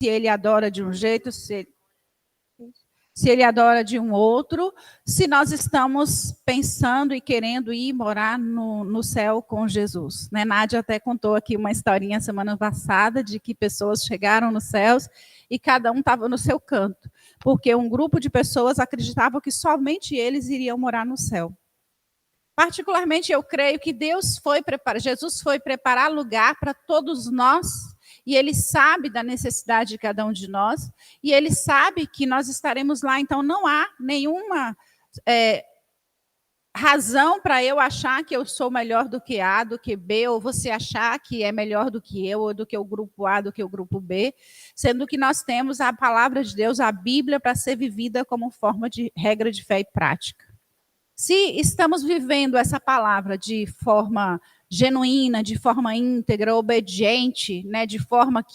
se ele adora de um jeito, se ele adora de um outro, se nós estamos pensando e querendo ir morar no céu com Jesus. Né? Nádia até contou aqui uma historinha semana passada de que pessoas chegaram nos céus e cada um estava no seu canto, porque um grupo de pessoas acreditava que somente eles iriam morar no céu. Particularmente, eu creio que Jesus foi preparar lugar para todos nós, e Ele sabe da necessidade de cada um de nós, e Ele sabe que nós estaremos lá, então não há nenhuma razão para eu achar que eu sou melhor do que A, do que B, ou você achar que é melhor do que eu, ou do que o grupo A, do que o grupo B, sendo que nós temos a palavra de Deus, a Bíblia, para ser vivida como forma de regra de fé e prática. Se estamos vivendo essa palavra de forma genuína, de forma íntegra, obediente, né, de forma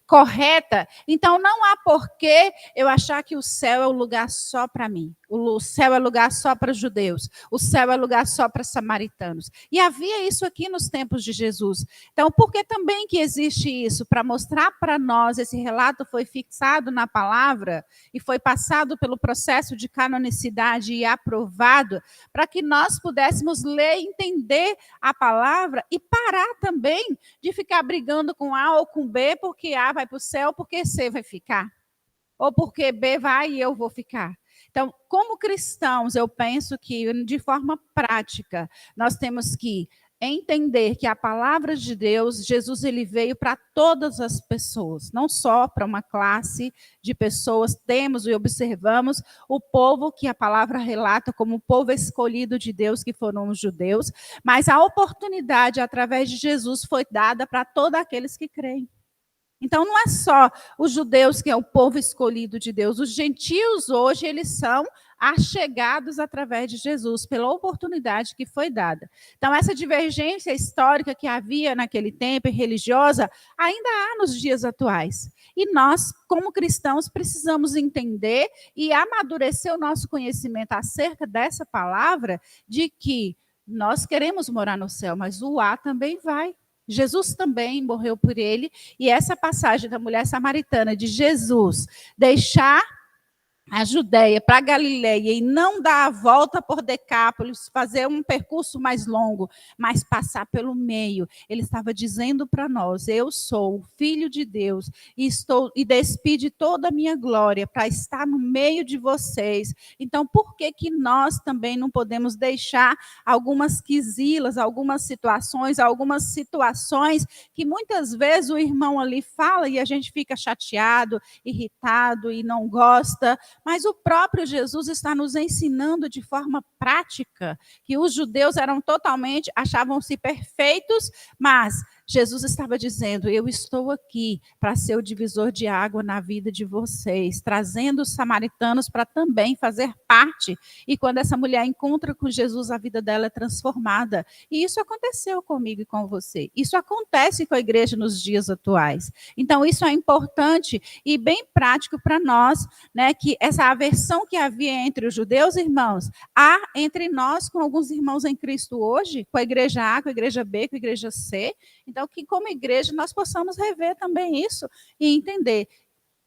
correta, então não há porquê eu achar que o céu é um lugar só para mim. O céu é lugar só para judeus. O céu é lugar só para samaritanos. E havia isso aqui nos tempos de Jesus. Então, por que também que existe isso? Para mostrar para nós, esse relato foi fixado na palavra e foi passado pelo processo de canonicidade e aprovado, para que nós pudéssemos ler e entender a palavra e parar também de ficar brigando com A ou com B, porque A vai para o céu, porque C vai ficar. Ou porque B vai e eu vou ficar. Então, como cristãos, eu penso que, de forma prática, nós temos que entender que a palavra de Deus, Jesus, ele veio para todas as pessoas, não só para uma classe de pessoas. Temos e observamos o povo que a palavra relata como o povo escolhido de Deus, que foram os judeus, mas a oportunidade, através de Jesus, foi dada para todos aqueles que creem. Então, não é só os judeus que é o povo escolhido de Deus. Os gentios, hoje, eles são achegados através de Jesus, pela oportunidade que foi dada. Então, essa divergência histórica que havia naquele tempo, religiosa, ainda há nos dias atuais. E nós, como cristãos, precisamos entender e amadurecer o nosso conhecimento acerca dessa palavra, de que nós queremos morar no céu, mas o A também vai. Jesus também morreu por ele, e essa passagem da mulher samaritana de Jesus deixar a Judéia para a Galileia e não dar a volta por Decápolis, fazer um percurso mais longo, mas passar pelo meio. Ele estava dizendo para nós: eu sou o Filho de Deus e despide toda a minha glória para estar no meio de vocês. Então, por que nós também não podemos deixar algumas quisilas, algumas situações que muitas vezes o irmão ali fala e a gente fica chateado, irritado e não gosta? Mas o próprio Jesus está nos ensinando de forma prática que os judeus achavam-se perfeitos, mas Jesus estava dizendo: eu estou aqui para ser o divisor de água na vida de vocês, trazendo os samaritanos para também fazer parte. E quando essa mulher encontra com Jesus, a vida dela é transformada. E isso aconteceu comigo e com você. Isso acontece com a igreja nos dias atuais. Então, isso é importante e bem prático para nós, né, que essa aversão que havia entre os judeus, irmãos, há entre nós com alguns irmãos em Cristo hoje, com a igreja A, com a igreja B, com a igreja C. Então, que como igreja nós possamos rever também isso e entender: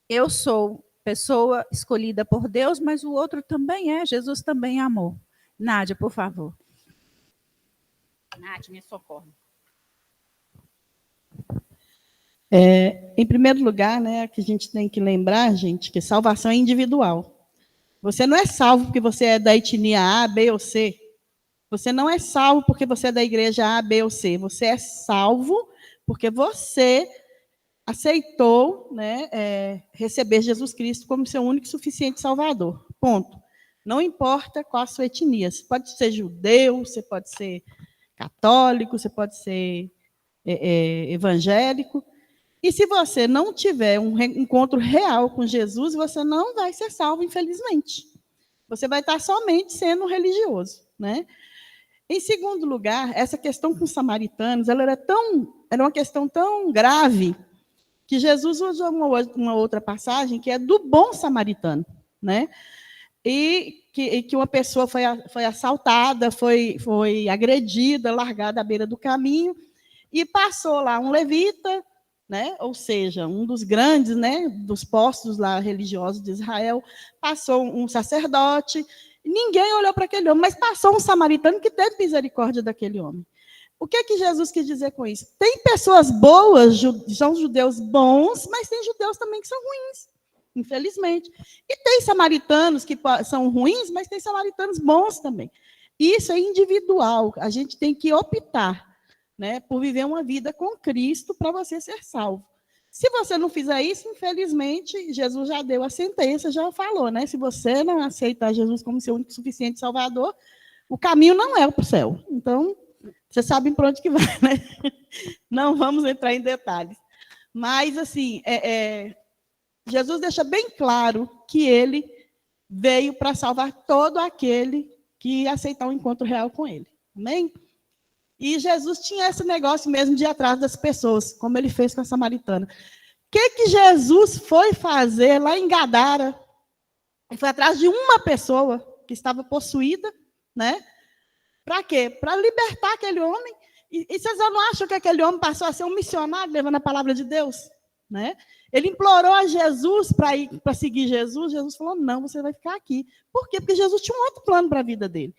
eu sou pessoa escolhida por Deus, mas o outro também é, Jesus também amou. Nádia, por favor. Nádia, me socorre. Em primeiro lugar, né, que a gente tem que lembrar, gente, que salvação é individual. Você não é salvo porque você é da etnia A, B ou C. Você não é salvo porque você é da igreja A, B ou C. Você é salvo porque você aceitou, né, receber Jesus Cristo como seu único e suficiente Salvador. Ponto. Não importa qual a sua etnia. Você pode ser judeu, você pode ser católico, você pode ser evangélico. E se você não tiver um encontro real com Jesus, você não vai ser salvo, infelizmente. Você vai estar somente sendo religioso, né? Em segundo lugar, essa questão com os samaritanos, ela era uma questão tão grave que Jesus usou uma outra passagem que é do bom samaritano, né? E que uma pessoa foi assaltada, foi agredida, largada à beira do caminho, e passou lá um levita, né? Ou seja, um dos grandes, né, dos postos lá religiosos de Israel, passou um sacerdote, ninguém olhou para aquele homem, mas passou um samaritano que teve misericórdia daquele homem. O que que Jesus quis dizer com isso? Tem pessoas boas, são judeus bons, mas tem judeus também que são ruins, infelizmente. E tem samaritanos que são ruins, mas tem samaritanos bons também. Isso é individual, a gente tem que optar, né, por viver uma vida com Cristo para você ser salvo. Se você não fizer isso, infelizmente, Jesus já deu a sentença, já falou, né? Se você não aceitar Jesus como seu único suficiente Salvador, o caminho não é para o céu. Então, você sabe para onde que vai, né? Não vamos entrar em detalhes. Mas, assim, Jesus deixa bem claro que ele veio para salvar todo aquele que aceitar um encontro real com ele. Amém? E Jesus tinha esse negócio mesmo de ir atrás das pessoas, como ele fez com a samaritana. O que Jesus foi fazer lá em Gadara? Ele foi atrás de uma pessoa que estava possuída, né? Para quê? Para libertar aquele homem. E vocês não acham que aquele homem passou a ser um missionário levando a palavra de Deus? Né? Ele implorou a Jesus para seguir Jesus. Jesus falou, não, você vai ficar aqui. Por quê? Porque Jesus tinha um outro plano para a vida dele.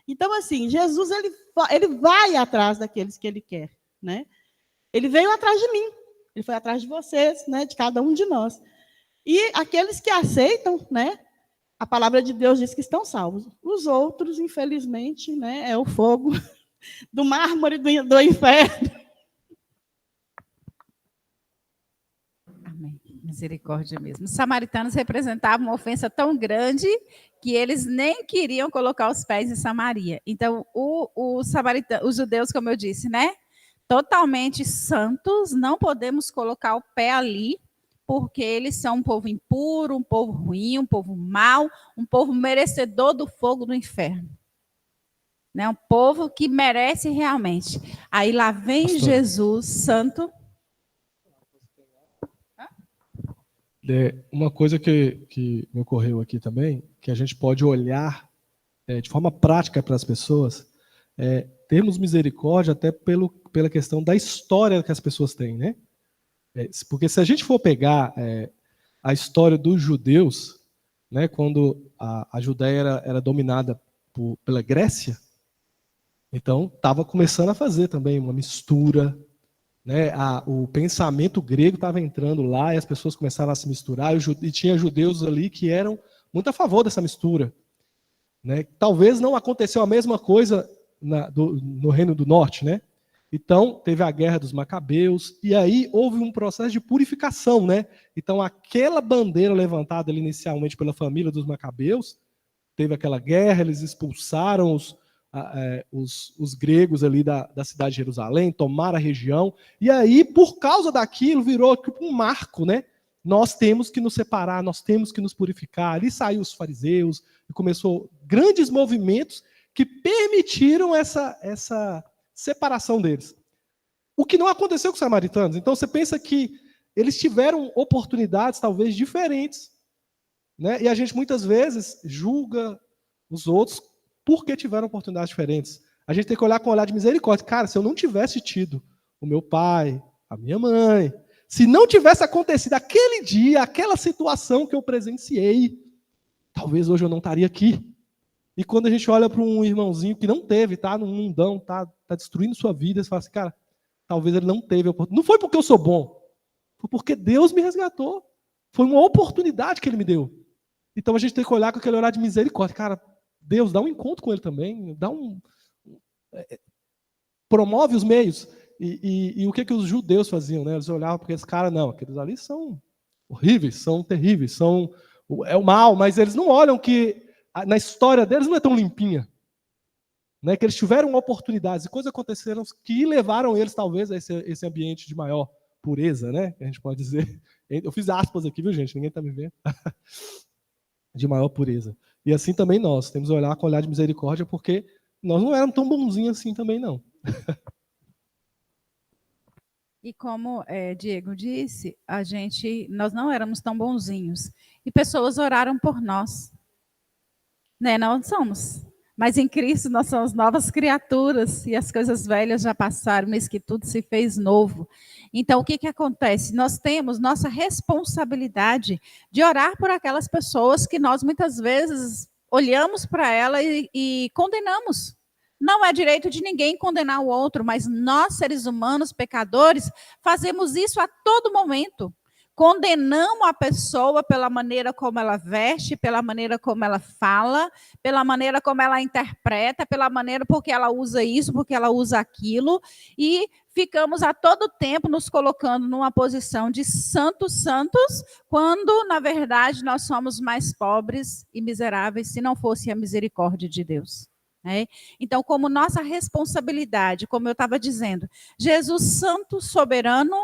Então, assim, Jesus ele vai atrás daqueles que ele quer. Né? Ele veio atrás de mim. Ele foi atrás de vocês, né? De cada um de nós. E aqueles que aceitam, né? A palavra de Deus diz que estão salvos. Os outros, infelizmente, né, é o fogo do mármore do inferno. Amém. Misericórdia mesmo. Os samaritanos representavam uma ofensa tão grande que eles nem queriam colocar os pés em Samaria. Então, os judeus, como eu disse, né, totalmente santos, não podemos colocar o pé ali, porque eles são um povo impuro, um povo ruim, um povo mau, um povo merecedor do fogo do inferno. Né? Um povo que merece realmente. Aí lá vem Pastor. Jesus santo. Uma coisa que me ocorreu aqui também, que a gente pode olhar de forma prática para as pessoas, termos misericórdia até pela questão da história que as pessoas têm, né? Porque se a gente for pegar a história dos judeus, né, quando a Judéia era dominada pela Grécia, então estava começando a fazer também uma mistura, né, o pensamento grego estava entrando lá e as pessoas começaram a se misturar, e tinha judeus ali que eram muito a favor dessa mistura. Né? Talvez não aconteceu a mesma coisa no Reino do Norte, né? Então, teve a Guerra dos Macabeus, e aí houve um processo de purificação, né? Então, aquela bandeira levantada ali inicialmente pela família dos Macabeus, teve aquela guerra, eles expulsaram os gregos ali da cidade de Jerusalém, tomaram a região, e aí, por causa daquilo, virou tipo um marco, né? Nós temos que nos separar, nós temos que nos purificar. Ali saiu os fariseus, e começou grandes movimentos que permitiram essa separação deles. O que não aconteceu com os samaritanos. Então, você pensa que eles tiveram oportunidades talvez diferentes, né? E a gente muitas vezes julga os outros porque tiveram oportunidades diferentes. A gente tem que olhar com um olhar de misericórdia. Cara, se eu não tivesse tido o meu pai, a minha mãe, se não tivesse acontecido aquele dia, aquela situação que eu presenciei, talvez hoje eu não estaria aqui. E quando a gente olha para um irmãozinho que não teve, tá no mundão, tá destruindo sua vida, você fala assim, cara, talvez ele não teve oportunidade. Não foi porque eu sou bom, foi porque Deus me resgatou. Foi uma oportunidade que ele me deu. Então a gente tem que olhar com aquele olhar de misericórdia. Cara, Deus, dá um encontro com ele também, promove os meios. E o que os judeus faziam? Né? Eles olhavam para aqueles caras, não, aqueles ali são horríveis, são terríveis, é o mal, mas eles não olham que na história deles não é tão limpinha. Né? Que eles tiveram oportunidades e coisas aconteceram que levaram eles, talvez, a esse ambiente de maior pureza, né? Que a gente pode dizer. Eu fiz aspas aqui, viu, gente? Ninguém está me vendo. De maior pureza. E assim também nós temos que olhar com olhar de misericórdia, porque nós não éramos tão bonzinhos assim também, não. E como Diego disse, nós não éramos tão bonzinhos. E pessoas oraram por nós. Né? Nós somos. Mas em Cristo nós somos novas criaturas e as coisas velhas já passaram, eis que tudo se fez novo. Então, o que, que acontece? Nós temos nossa responsabilidade de orar por aquelas pessoas que nós muitas vezes olhamos para ela e condenamos. Não é direito de ninguém condenar o outro, mas nós, seres humanos, pecadores, fazemos isso a todo momento. Condenamos a pessoa pela maneira como ela veste, pela maneira como ela fala, pela maneira como ela interpreta, pela maneira porque ela usa isso, porque ela usa aquilo, e ficamos a todo tempo nos colocando numa posição de santos, quando, na verdade, nós somos mais pobres e miseráveis, se não fosse a misericórdia de Deus. Então, como nossa responsabilidade, como eu estava dizendo, Jesus santo, soberano,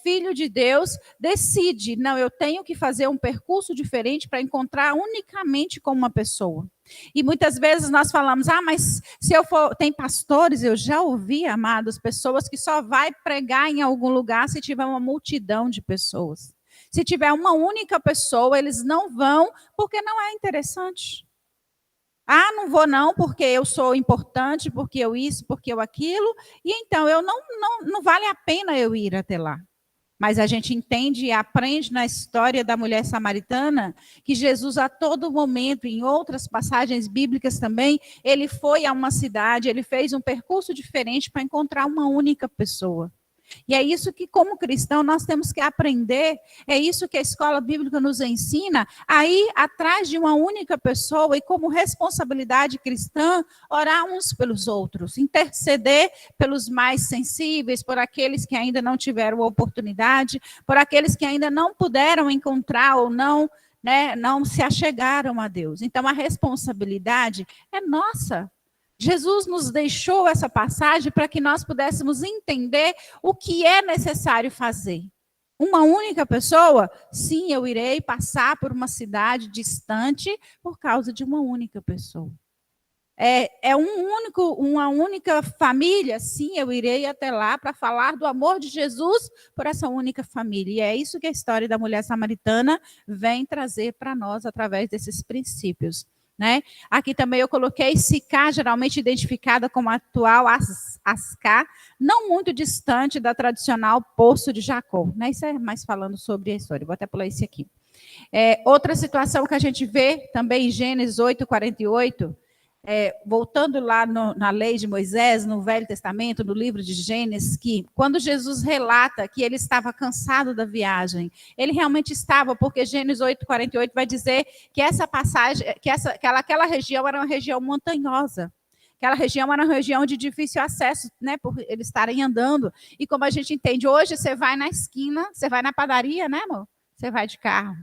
Filho de Deus, decide, não, eu tenho que fazer um percurso diferente para encontrar unicamente com uma pessoa. E muitas vezes nós falamos, mas se eu for, tem pastores, eu já ouvi, amados, pessoas que só vai pregar em algum lugar se tiver uma multidão de pessoas. Se tiver uma única pessoa, eles não vão, porque não é interessante. Não vou não, porque eu sou importante, porque eu isso, porque eu aquilo, e então eu não vale a pena eu ir até lá. Mas a gente entende e aprende na história da mulher samaritana que Jesus, a todo momento, em outras passagens bíblicas também, ele foi a uma cidade, ele fez um percurso diferente para encontrar uma única pessoa. E é isso que, como cristão, nós temos que aprender, é isso que a escola bíblica nos ensina, a ir atrás de uma única pessoa e, como responsabilidade cristã, orar uns pelos outros, interceder pelos mais sensíveis, por aqueles que ainda não tiveram oportunidade, por aqueles que ainda não puderam encontrar ou não se achegaram a Deus. Então, a responsabilidade é nossa. Jesus nos deixou essa passagem para que nós pudéssemos entender o que é necessário fazer. Uma única pessoa? Sim, eu irei passar por uma cidade distante por causa de uma única pessoa. Uma única família? Sim, eu irei até lá para falar do amor de Jesus por essa única família. E é isso que a história da mulher samaritana vem trazer para nós através desses princípios. Aqui também eu coloquei Sicá, geralmente identificada como a atual Ascá, não muito distante da tradicional Poço de Jacó. Isso é mais falando sobre a história. Vou até pular esse aqui. Outra situação que a gente vê também em Gênesis 8:48, voltando lá na lei de Moisés, no Velho Testamento, no livro de Gênesis, que quando Jesus relata que ele estava cansado da viagem, ele realmente estava, porque Gênesis 8:48 vai dizer que essa passagem, que aquela região era uma região montanhosa. Aquela região era uma região de difícil acesso, por eles estarem andando. E como a gente entende, hoje você vai na esquina, você vai na padaria, amor? Você vai de carro.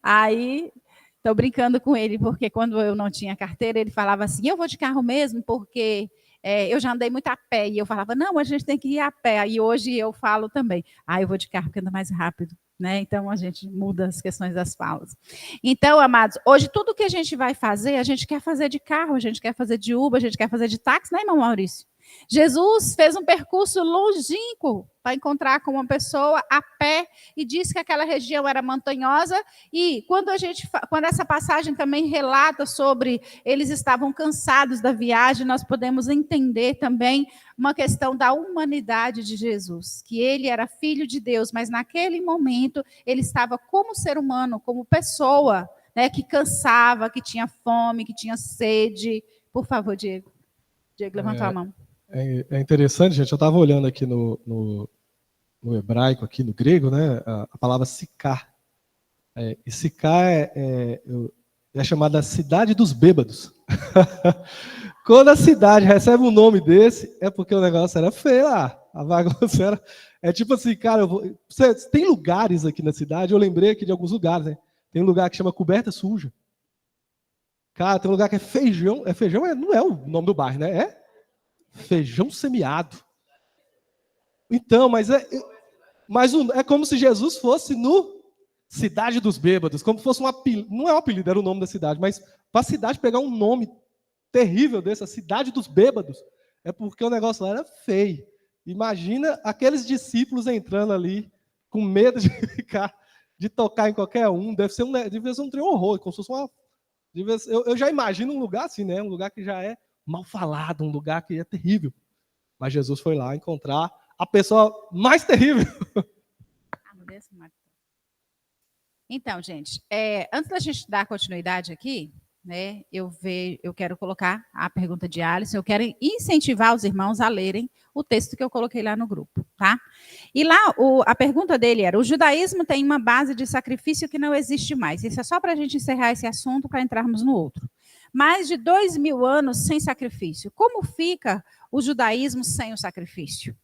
Aí... Estou brincando com ele, porque quando eu não tinha carteira, ele falava assim, eu vou de carro mesmo, porque eu já andei muito a pé. E eu falava, não, a gente tem que ir a pé. E hoje eu falo também, eu vou de carro porque anda mais rápido. Então, a gente muda as questões das falas. Então, amados, hoje tudo que a gente vai fazer, a gente quer fazer de carro, a gente quer fazer de Uber, a gente quer fazer de táxi, irmão Maurício? Jesus fez um percurso longínquo para encontrar com uma pessoa a pé e disse que aquela região era montanhosa e quando essa passagem também relata sobre eles estavam cansados da viagem, nós podemos entender também uma questão da humanidade de Jesus, que ele era filho de Deus, mas naquele momento ele estava como ser humano, como pessoa, que cansava, que tinha fome, que tinha sede. Por favor, Diego. Diego, levantou a mão. É interessante, gente, eu estava olhando aqui no hebraico, aqui no grego, a palavra Sicá. E Sicá é chamada cidade dos bêbados. Quando a cidade recebe um nome desse, é porque o negócio era feio lá. A bagunça era... É tipo assim, cara, tem lugares aqui na cidade, eu lembrei aqui de alguns lugares, Tem um lugar que chama Coberta Suja. Cara, tem um lugar que é feijão. Não é o nome do bairro, É feijão semeado. Então, mas é como se Jesus fosse no Cidade dos Bêbados, como se fosse um apelido. Não é um apelido, era o nome da cidade, mas para a cidade pegar um nome terrível desse, a Cidade dos Bêbados, é porque o negócio lá era feio. Imagina aqueles discípulos entrando ali com medo de tocar em qualquer um. Deve ser um trem horror, como se fosse Eu já imagino um lugar assim, né? Um lugar que já é mal falado, um lugar que é terrível. Mas Jesus foi lá encontrar a pessoa mais terrível. Então, gente, antes da gente dar continuidade aqui, né, eu quero colocar a pergunta de Alisson, eu quero incentivar os irmãos a lerem o texto que eu coloquei lá no grupo, tá? E lá, a pergunta dele era, o judaísmo tem uma base de sacrifício que não existe mais. Isso é só para a gente encerrar esse assunto, para entrarmos no outro. Mais de 2000 anos sem sacrifício. Como fica o judaísmo sem o sacrifício?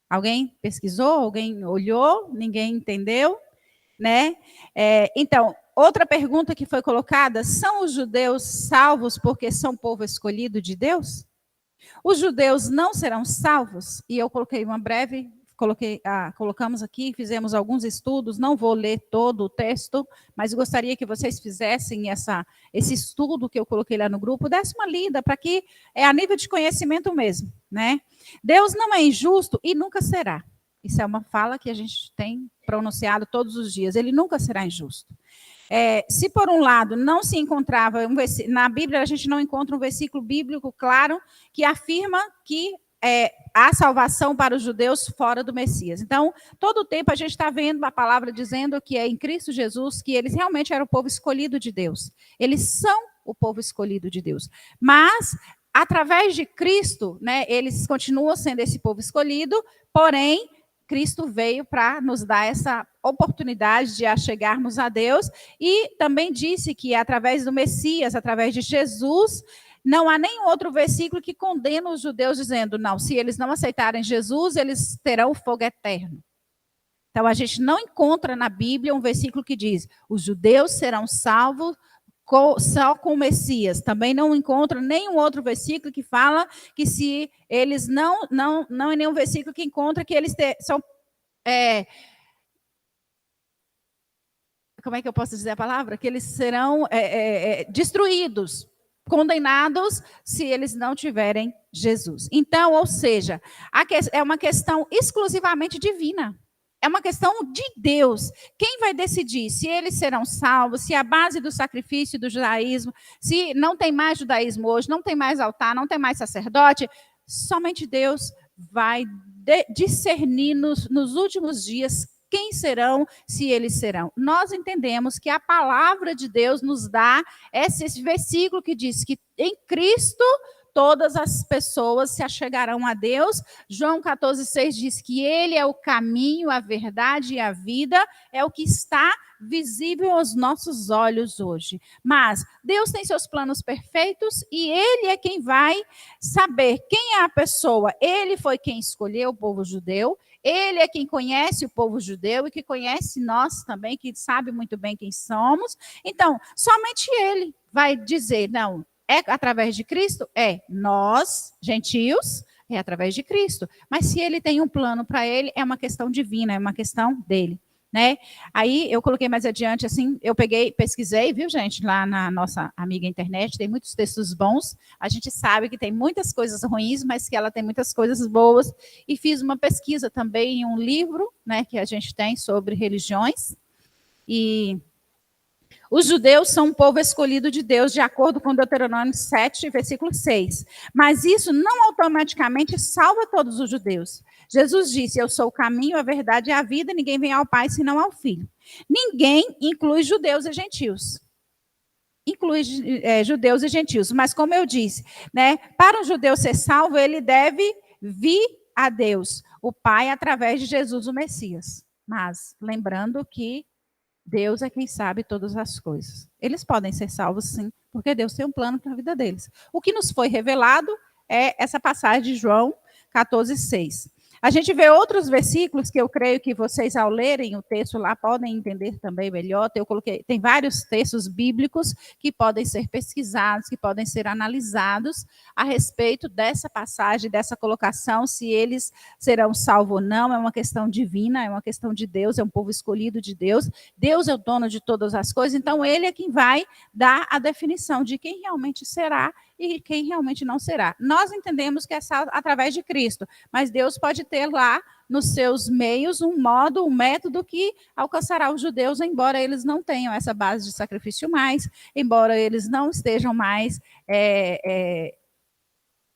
Alguém pesquisou? Alguém olhou? Ninguém entendeu? Né? Então, outra pergunta que foi colocada, são os judeus salvos porque são povo escolhido de Deus? Os judeus não serão salvos? E eu coloquei uma breve, colocamos aqui, fizemos alguns estudos, não vou ler todo o texto, mas gostaria que vocês fizessem esse estudo que eu coloquei lá no grupo, desse uma lida, para que é a nível de conhecimento mesmo, né? Deus não é injusto e nunca será. Isso é uma fala que a gente tem pronunciado todos os dias. Ele nunca será injusto. Se por um lado não se encontrava, na Bíblia a gente não encontra um versículo bíblico claro que afirma que há salvação para os judeus fora do Messias. Então, todo o tempo a gente está vendo a palavra dizendo que é em Cristo Jesus que eles realmente eram o povo escolhido de Deus. Eles são o povo escolhido de Deus. Mas, através de Cristo, né, eles continuam sendo esse povo escolhido, porém, Cristo veio para nos dar essa oportunidade de chegarmos a Deus e também disse que através do Messias, através de Jesus, não há nenhum outro versículo que condena os judeus dizendo, não, se eles não aceitarem Jesus, eles terão o fogo eterno. Então, a gente não encontra na Bíblia um versículo que diz, os judeus serão salvos só com o Messias. Também não encontro nenhum outro versículo que fala que se eles não é nenhum versículo que encontra que eles são como é que eu posso dizer a palavra? Que eles serão destruídos, condenados, se eles não tiverem Jesus. Então, ou seja, é uma questão exclusivamente divina. É uma questão de Deus. Quem vai decidir se eles serão salvos, se a base do sacrifício do judaísmo, se não tem mais judaísmo hoje, não tem mais altar, não tem mais sacerdote, somente Deus vai discernir nos últimos dias quem serão, se eles serão. Nós entendemos que a palavra de Deus nos dá esse versículo que diz que em Cristo todas as pessoas se achegarão a Deus. João 14,6 diz que ele é o caminho, a verdade e a vida, é o que está visível aos nossos olhos hoje. Mas Deus tem seus planos perfeitos e ele é quem vai saber quem é a pessoa. Ele foi quem escolheu o povo judeu, ele é quem conhece o povo judeu e que conhece nós também, que sabe muito bem quem somos. Então, somente ele vai dizer, não, é através de Cristo? Nós, gentios, é através de Cristo. Mas se ele tem um plano para ele, é uma questão divina, é uma questão dele. Né? Aí eu coloquei mais adiante, assim, eu pesquisei, viu, gente, lá na nossa amiga internet, tem muitos textos bons, a gente sabe que tem muitas coisas ruins, mas que ela tem muitas coisas boas, e fiz uma pesquisa também em um livro, né, que a gente tem sobre religiões, e os judeus são um povo escolhido de Deus, de acordo com Deuteronômio 7, versículo 6. Mas isso não automaticamente salva todos os judeus. Jesus disse, eu sou o caminho, a verdade e a vida, ninguém vem ao Pai senão ao Filho. Ninguém inclui judeus e gentios. Inclui judeus e gentios. Mas como eu disse, né, para um judeu ser salvo, ele deve vir a Deus, o Pai, através de Jesus, o Messias. Mas lembrando que Deus é quem sabe todas as coisas. Eles podem ser salvos, sim, porque Deus tem um plano para a vida deles. O que nos foi revelado é essa passagem de João 14,6. A gente vê outros versículos que eu creio que vocês, ao lerem o texto lá, podem entender também melhor. Tem vários textos bíblicos que podem ser pesquisados, que podem ser analisados a respeito dessa passagem, dessa colocação, se eles serão salvos ou não. É uma questão divina, é uma questão de Deus, é um povo escolhido de Deus. Deus é o dono de todas as coisas, então ele é quem vai dar a definição de quem realmente será e quem realmente não será. Nós entendemos que é salvo através de Cristo, mas Deus pode ter lá nos seus meios um modo, um método que alcançará os judeus, embora eles não tenham essa base de sacrifício mais, embora eles não estejam mais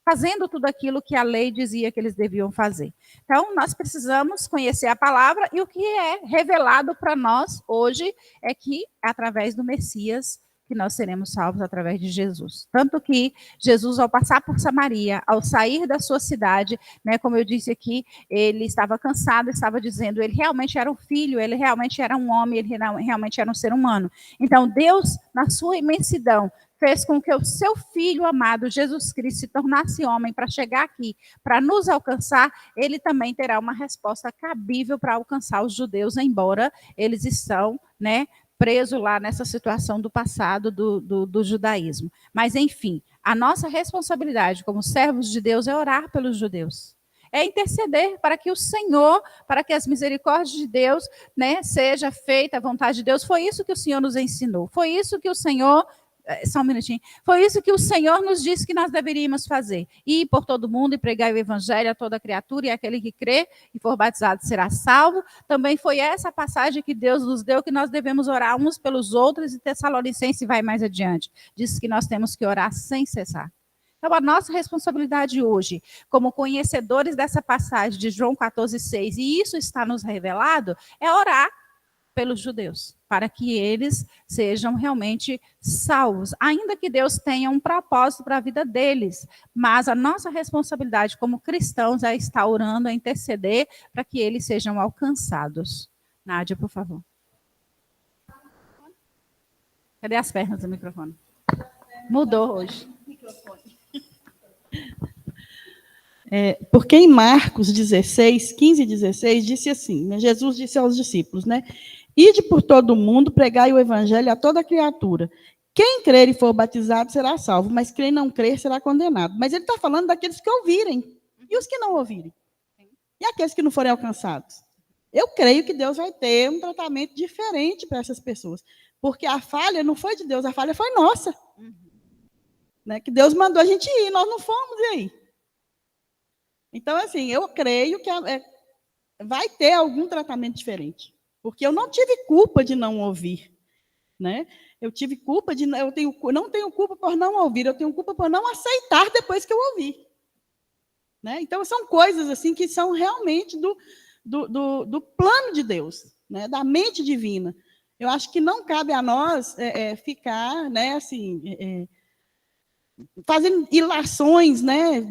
fazendo tudo aquilo que a lei dizia que eles deviam fazer. Então, nós precisamos conhecer a palavra, e o que é revelado para nós hoje é que, através do Messias, que nós seremos salvos através de Jesus. Tanto que Jesus, ao passar por Samaria, ao sair da sua cidade, né, como eu disse aqui, ele estava cansado, estava dizendo, ele realmente era um filho, ele realmente era um homem, ele realmente era um ser humano. Então, Deus, na sua imensidão, fez com que o seu Filho amado, Jesus Cristo, se tornasse homem para chegar aqui, para nos alcançar, ele também terá uma resposta cabível para alcançar os judeus, embora eles estão, né, presos lá nessa situação do passado do judaísmo. Mas, enfim, a nossa responsabilidade como servos de Deus é orar pelos judeus. É interceder para que o Senhor, para que as misericórdias de Deus, né, seja feita a vontade de Deus. Foi isso que o Senhor nos ensinou. Foi isso que o Senhor... Só um minutinho. Foi isso que o Senhor nos disse que nós deveríamos fazer. Ir por todo mundo e pregar o evangelho a toda criatura, e aquele que crê e for batizado será salvo. Também foi essa passagem que Deus nos deu, que nós devemos orar uns pelos outros, e Tessalonicenses vai mais adiante. Diz que nós temos que orar sem cessar. Então, a nossa responsabilidade hoje, como conhecedores dessa passagem de João 14,6, e isso está nos revelado, é orar pelos judeus, para que eles sejam realmente salvos, ainda que Deus tenha um propósito para a vida deles, mas a nossa responsabilidade como cristãos é estar orando, é interceder para que eles sejam alcançados. Nádia, por favor. Cadê as pernas do microfone? Mudou hoje. Porque em Marcos 16, 15 e 16, disse assim, né, Jesus disse aos discípulos, né, ide por todo o mundo, pregai o evangelho a toda criatura. Quem crer e for batizado será salvo, mas quem não crer será condenado. Mas ele está falando daqueles que ouvirem, e os que não ouvirem. E aqueles que não forem alcançados. Eu creio que Deus vai ter um tratamento diferente para essas pessoas, porque a falha não foi de Deus, a falha foi nossa. Né, que Deus mandou a gente ir, nós não fomos, e aí? Então, assim, eu creio que vai ter algum tratamento diferente. Porque eu não tive culpa de não ouvir. Né? Eu tive culpa de... não tenho culpa por não ouvir, eu tenho culpa por não aceitar depois que eu ouvi. Né? Então, são coisas assim que são realmente do plano de Deus, né? Da mente divina. Eu acho que não cabe a nós ficar, né, assim... fazendo ilações, né,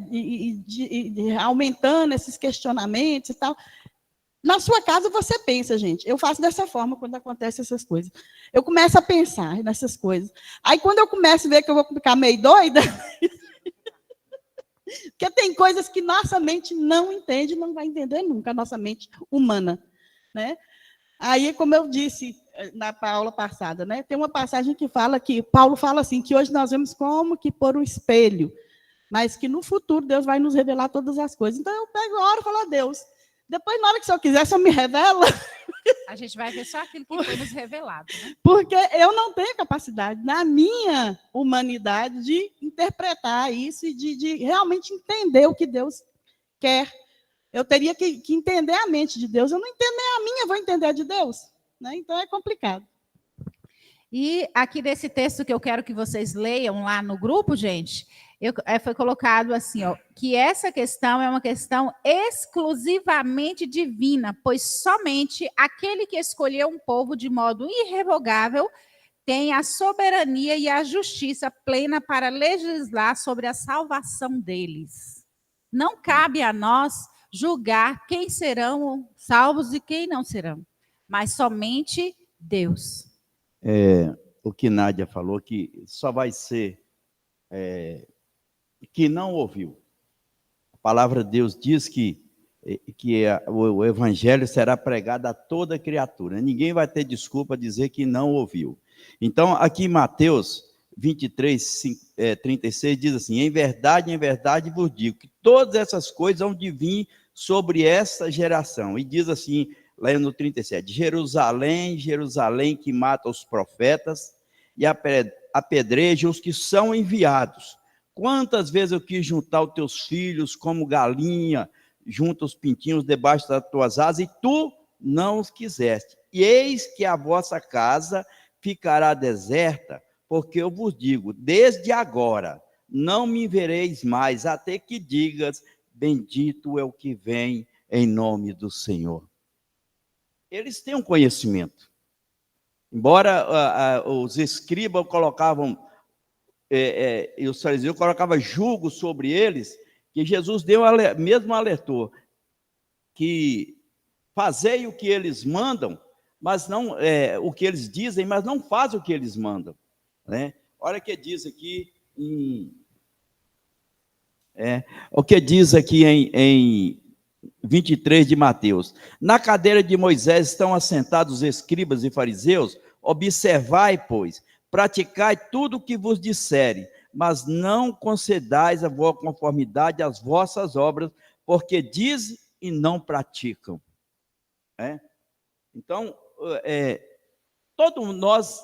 aumentando esses questionamentos e tal. Na sua casa você pensa, gente. Eu faço dessa forma quando acontecem essas coisas. Eu começo a pensar nessas coisas. Aí, quando eu começo a ver que eu vou ficar meio doida, porque tem coisas que nossa mente não entende, não vai entender nunca, a nossa mente humana. Né? Aí, como eu disse na aula passada, né, tem uma passagem que fala que Paulo fala assim, que hoje nós vemos como que por um espelho, mas que no futuro Deus vai nos revelar todas as coisas. Então, eu pego a hora e falo a Deus. Depois, na hora que o senhor quiser, o senhor me revela. A gente vai ver só aquilo que foi nos revelado. Né? Porque eu não tenho capacidade, na minha humanidade, de interpretar isso e de realmente entender o que Deus quer. Eu teria que entender a mente de Deus. Eu não entendo nem a minha, vou entender a de Deus. Né? Então, é complicado. E aqui desse texto que eu quero que vocês leiam lá no grupo, gente, foi colocado assim, ó, que essa questão é uma questão exclusivamente divina, pois somente aquele que escolheu um povo de modo irrevogável tem a soberania e a justiça plena para legislar sobre a salvação deles. Não cabe a nós julgar quem serão salvos e quem não serão, mas somente Deus. O que Nádia falou, que só vai ser que não ouviu. A palavra de Deus diz que o evangelho será pregado a toda criatura. Ninguém vai ter desculpa dizer que não ouviu. Então, aqui em Mateus 23, 36, diz assim, em verdade vos digo, que todas essas coisas hão de vir sobre essa geração. E diz assim, lá no 37, Jerusalém, Jerusalém, que mata os profetas e apedreja os que são enviados. Quantas vezes eu quis juntar os teus filhos como galinha junto os pintinhos debaixo das tuas asas, e tu não os quiseste. E eis que a vossa casa ficará deserta, porque eu vos digo, desde agora não me vereis mais, até que digas, bendito é o que vem em nome do Senhor. Eles têm um conhecimento. Embora os escribas colocavam, e os fariseus colocavam julgo sobre eles, que Jesus mesmo alertou, que fazei o que eles mandam, mas não o que eles dizem, mas não fazem o que eles mandam, né? Olha o que diz aqui o que diz aqui em 23 de Mateus. Na cadeira de Moisés estão assentados os escribas e fariseus. Observai, pois, praticai tudo o que vos disserem, mas não concedais a vossa conformidade às vossas obras, porque dizem e não praticam. Então, todos nós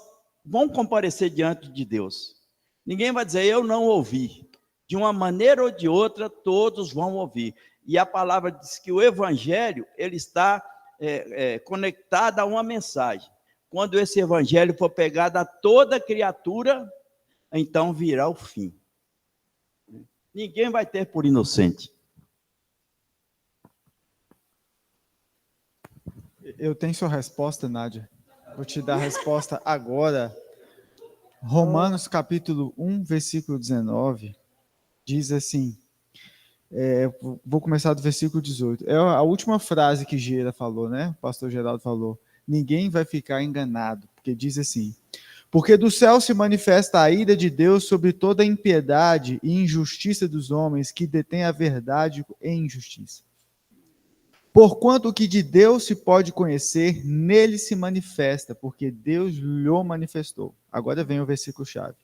vamos comparecer diante de Deus. Ninguém vai dizer, eu não ouvi. De uma maneira ou de outra, todos vão ouvir. E a palavra diz que o evangelho, ele está conectado a uma mensagem. Quando esse evangelho for pegado a toda criatura, então virá o fim. Ninguém vai ter por inocente. Eu tenho sua resposta, Nádia. Vou te dar a resposta agora. Romanos capítulo 1, versículo 19, diz assim, vou começar do versículo 18. É a última frase que Gera falou, né? O pastor Geraldo falou. Ninguém vai ficar enganado, porque diz assim, porque do céu se manifesta a ira de Deus sobre toda a impiedade e injustiça dos homens que detêm a verdade em injustiça. Porquanto o que de Deus se pode conhecer, nele se manifesta, porque Deus lhe manifestou. Agora vem o versículo-chave.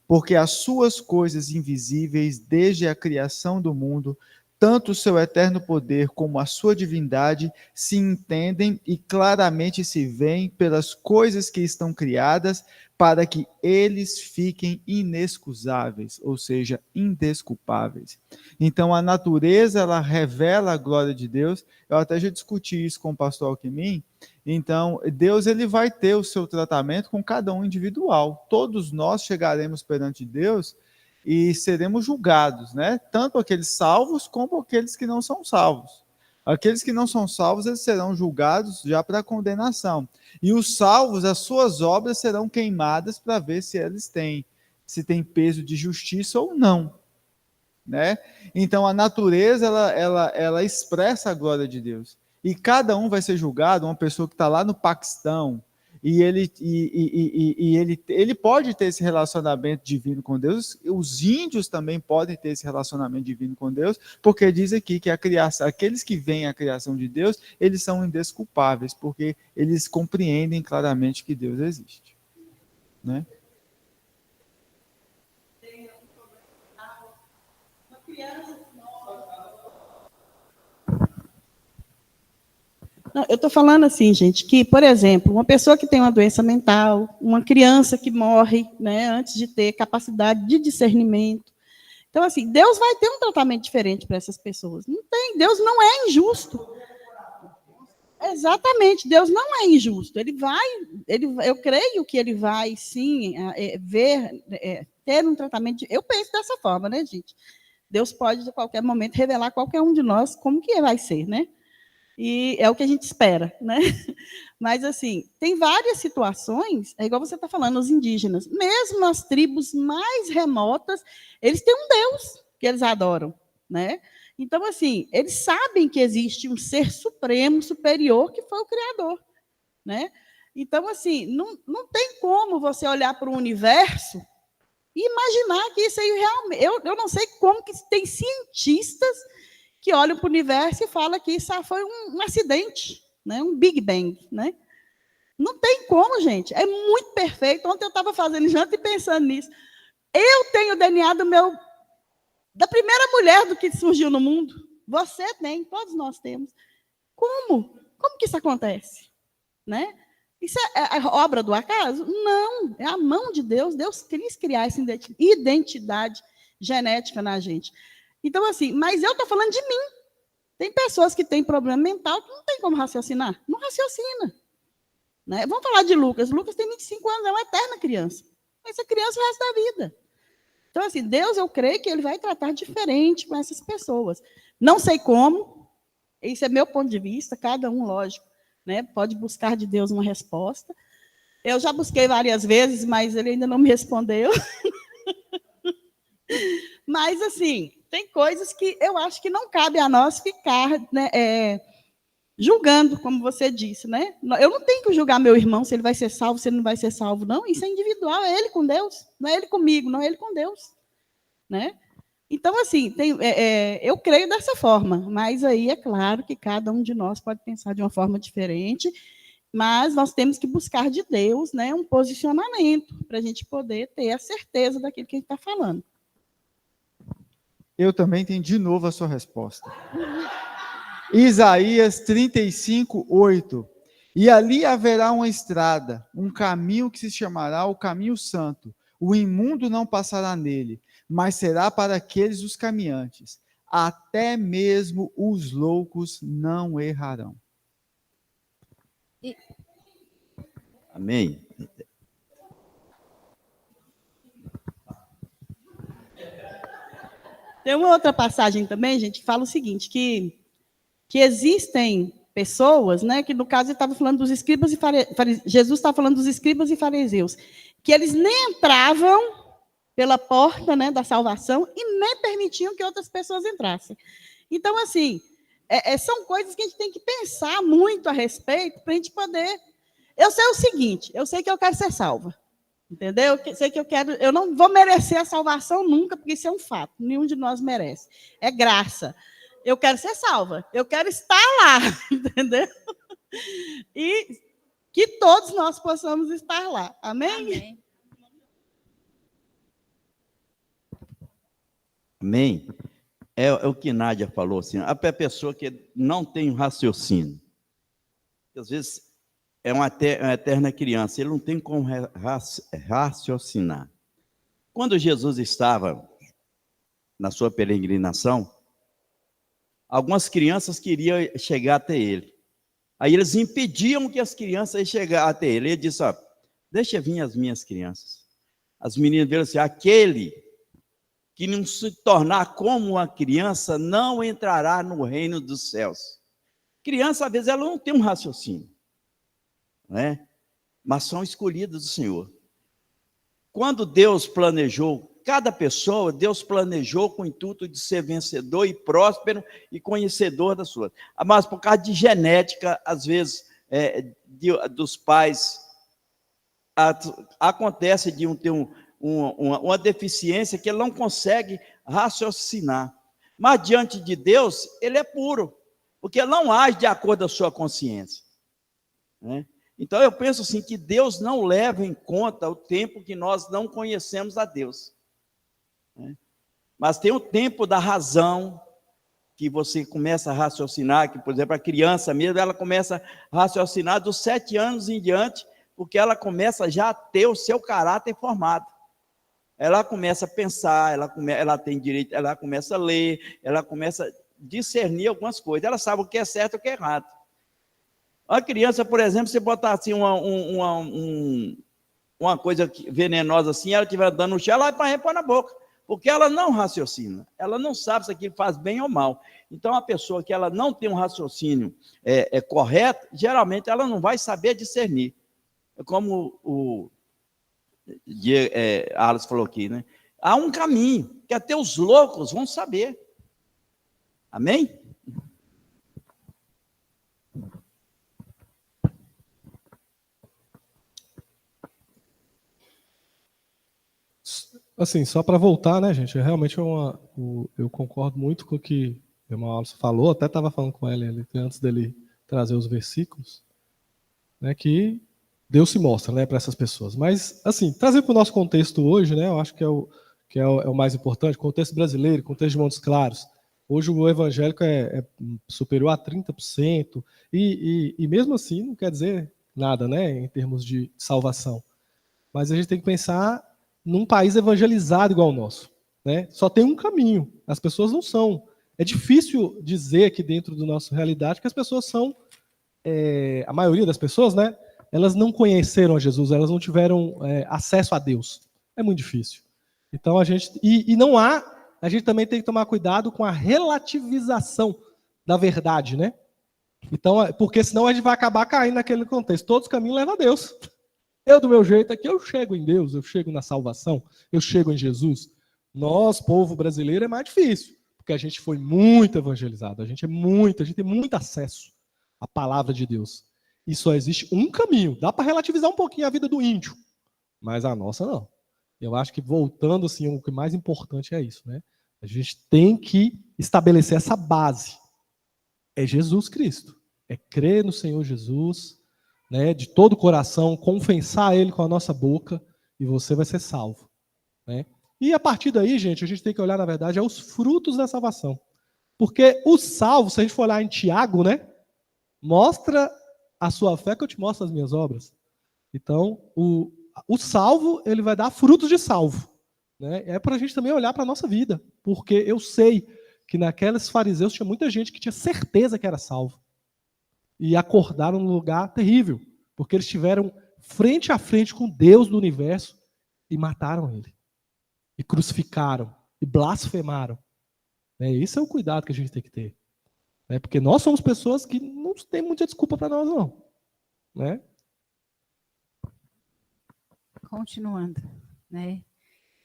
Porque as suas coisas invisíveis, desde a criação do mundo, tanto o seu eterno poder como a sua divindade, se entendem e claramente se veem pelas coisas que estão criadas, para que eles fiquem inexcusáveis, ou seja, indesculpáveis. Então, a natureza, ela revela a glória de Deus. Eu até já discuti isso com o pastor Alquimim. Então, Deus, ele vai ter o seu tratamento com cada um individual. Todos nós chegaremos perante Deus e seremos julgados, né? Tanto aqueles salvos como aqueles que não são salvos. Aqueles que não são salvos, eles serão julgados já para condenação. E os salvos, as suas obras serão queimadas para ver se eles têm peso de justiça ou não, né? Então, a natureza, ela expressa a glória de Deus. E cada um vai ser julgado, uma pessoa que está lá no Paquistão, e ele pode ter esse relacionamento divino com Deus, os índios também podem ter esse relacionamento divino com Deus, porque diz aqui que a criação, aqueles que veem a criação de Deus, eles são indesculpáveis, porque eles compreendem claramente que Deus existe, né? Não, eu estou falando assim, gente, que, por exemplo, uma pessoa que tem uma doença mental, uma criança que morre, né, antes de ter capacidade de discernimento. Então, assim, Deus vai ter um tratamento diferente para essas pessoas. Não tem, Deus não é injusto. Exatamente, Deus não é injusto. Eu creio que ele vai, sim, ter um tratamento. Eu penso dessa forma, né, gente? Deus pode, a qualquer momento, revelar a qualquer um de nós como que vai ser, né? E é o que a gente espera, né? Mas, assim, tem várias situações, é igual você está falando, os indígenas, mesmo as tribos mais remotas, eles têm um Deus que eles adoram, né? Então, assim, eles sabem que existe um ser supremo, superior, que foi o Criador, né? Então, assim, não tem como você olhar para o universo e imaginar que isso aí realmente... Eu não sei como que tem cientistas que olham para o universo e falam que isso foi um acidente, né? Um Big Bang, né? Não tem como, gente. É muito perfeito. Ontem eu estava fazendo janta e pensando nisso. Eu tenho o DNA da primeira mulher do que surgiu no mundo. Você tem, todos nós temos. Como? Como que isso acontece? Né? Isso é obra do acaso? Não, é a mão de Deus. Deus quis criar essa identidade genética na gente. Então, assim, mas eu estou falando de mim. Tem pessoas que têm problema mental que não tem como raciocinar. Não raciocina. Né? Vamos falar de Lucas. Lucas tem 25 anos, é uma eterna criança. Essa criança é o resto da vida. Então, assim, Deus, eu creio que ele vai tratar diferente com essas pessoas. Não sei como, esse é meu ponto de vista, cada um, lógico, né, pode buscar de Deus uma resposta. Eu já busquei várias vezes, mas ele ainda não me respondeu. Mas, assim, tem coisas que eu acho que não cabe a nós ficar, né, julgando, como você disse, né? Eu não tenho que julgar meu irmão se ele vai ser salvo, se ele não vai ser salvo, não. Isso é individual, é ele com Deus, não é ele comigo, não é ele com Deus, né? Então, assim, eu creio dessa forma, mas aí é claro que cada um de nós pode pensar de uma forma diferente, mas nós temos que buscar de Deus, né, um posicionamento para a gente poder ter a certeza daquilo que a gente está falando. Eu também tenho de novo a sua resposta. Isaías 35:8. E ali haverá uma estrada, um caminho que se chamará o caminho santo. O imundo não passará nele, mas será para aqueles os caminhantes. Até mesmo os loucos não errarão. Amém? Tem uma outra passagem também, gente, que fala o seguinte, que existem pessoas, né, que no caso ele estava falando dos escribas e fariseus, Jesus está falando dos escribas e fariseus, que eles nem entravam pela porta, né, da salvação e nem permitiam que outras pessoas entrassem. Então, assim, são coisas que a gente tem que pensar muito a respeito para a gente poder... Eu sei o seguinte, eu sei que eu quero ser salva, entendeu? Eu sei que eu não vou merecer a salvação nunca, porque isso é um fato, nenhum de nós merece. É graça. Eu quero ser salva, eu quero estar lá, entendeu? E que todos nós possamos estar lá. Amém? Amém. Amém? É o que Nádia falou, assim, a pessoa que não tem um raciocínio. Às vezes é uma eterna criança, ele não tem como raciocinar. Quando Jesus estava na sua peregrinação, algumas crianças queriam chegar até ele. Aí eles impediam que as crianças chegassem até ele. Ele disse, deixa vir as minhas crianças. As meninas viram assim, aquele que não se tornar como uma criança não entrará no reino dos céus. Criança, às vezes, ela não tem um raciocínio, né? Mas são escolhidas do Senhor. Quando Deus planejou cada pessoa, Deus planejou com o intuito de ser vencedor e próspero e conhecedor da sua. Mas por causa de genética, às vezes, dos pais, acontece de ter uma deficiência que ele não consegue raciocinar. Mas diante de Deus, ele é puro, porque ele não age de acordo com a sua consciência, né? Então eu penso assim, que Deus não leva em conta o tempo que nós não conhecemos a Deus, né? Mas tem o tempo da razão, que você começa a raciocinar, que, por exemplo, a criança mesmo, ela começa a raciocinar dos 7 anos em diante, porque ela começa já a ter o seu caráter formado. Ela começa a pensar, ela tem direito, ela começa a ler, ela começa a discernir algumas coisas, ela sabe o que é certo e o que é errado. Uma criança, por exemplo, se botar assim uma coisa venenosa assim, ela estiver dando no chão, ela vai pôr na boca, porque ela não raciocina, ela não sabe se aquilo faz bem ou mal. Então, a pessoa que ela não tem um raciocínio correto, geralmente ela não vai saber discernir. Como o Alice falou aqui, né? Há um caminho que até os loucos vão saber. Amém? Assim, só para voltar, né, gente? Realmente eu concordo muito com o que o irmão Alice falou, até estava falando com ele antes dele trazer os versículos, né, que Deus se mostra, né, para essas pessoas. Mas, assim, trazer para o nosso contexto hoje, né, eu acho que é o mais importante, contexto brasileiro, contexto de Montes Claros. Hoje o evangélico é superior a 30%, e mesmo assim não quer dizer nada, né, em termos de salvação. Mas a gente tem que pensar num país evangelizado igual o nosso, né? Só tem um caminho. As pessoas não são É difícil dizer aqui dentro da nossa realidade que as pessoas são, a maioria das pessoas, né? Elas não conheceram a Jesus, elas não tiveram acesso a Deus. É muito difícil. Então a gente a gente também tem que tomar cuidado com a relativização da verdade, né? Então, porque senão a gente vai acabar caindo naquele contexto. Todos os caminhos levam a Deus. Eu, do meu jeito aqui, eu chego em Deus, eu chego na salvação, eu chego em Jesus. Nós, povo brasileiro, é mais difícil, porque a gente foi muito evangelizado, a gente tem muito acesso à palavra de Deus. E só existe um caminho. Dá para relativizar um pouquinho a vida do índio, mas a nossa não. Eu acho que, voltando, assim, o que mais importante é isso, né? A gente tem que estabelecer essa base. É Jesus Cristo. É crer no Senhor Jesus, né, de todo o coração, confessar Ele com a nossa boca, e você vai ser salvo. Né? E a partir daí, gente, a gente tem que olhar, na verdade, aos frutos da salvação. Porque o salvo, se a gente for olhar em Tiago, né, mostra a sua fé que eu te mostro as minhas obras. Então, o salvo, ele vai dar frutos de salvo. Né? É para a gente também olhar para a nossa vida. Porque eu sei que naqueles fariseus tinha muita gente que tinha certeza que era salvo. E acordaram num lugar terrível. Porque eles estiveram frente a frente com Deus do universo e mataram ele. E crucificaram. E blasfemaram. Esse é o cuidado que a gente tem que ter. Porque nós somos pessoas que não tem muita desculpa para nós, não. Né? Continuando, né?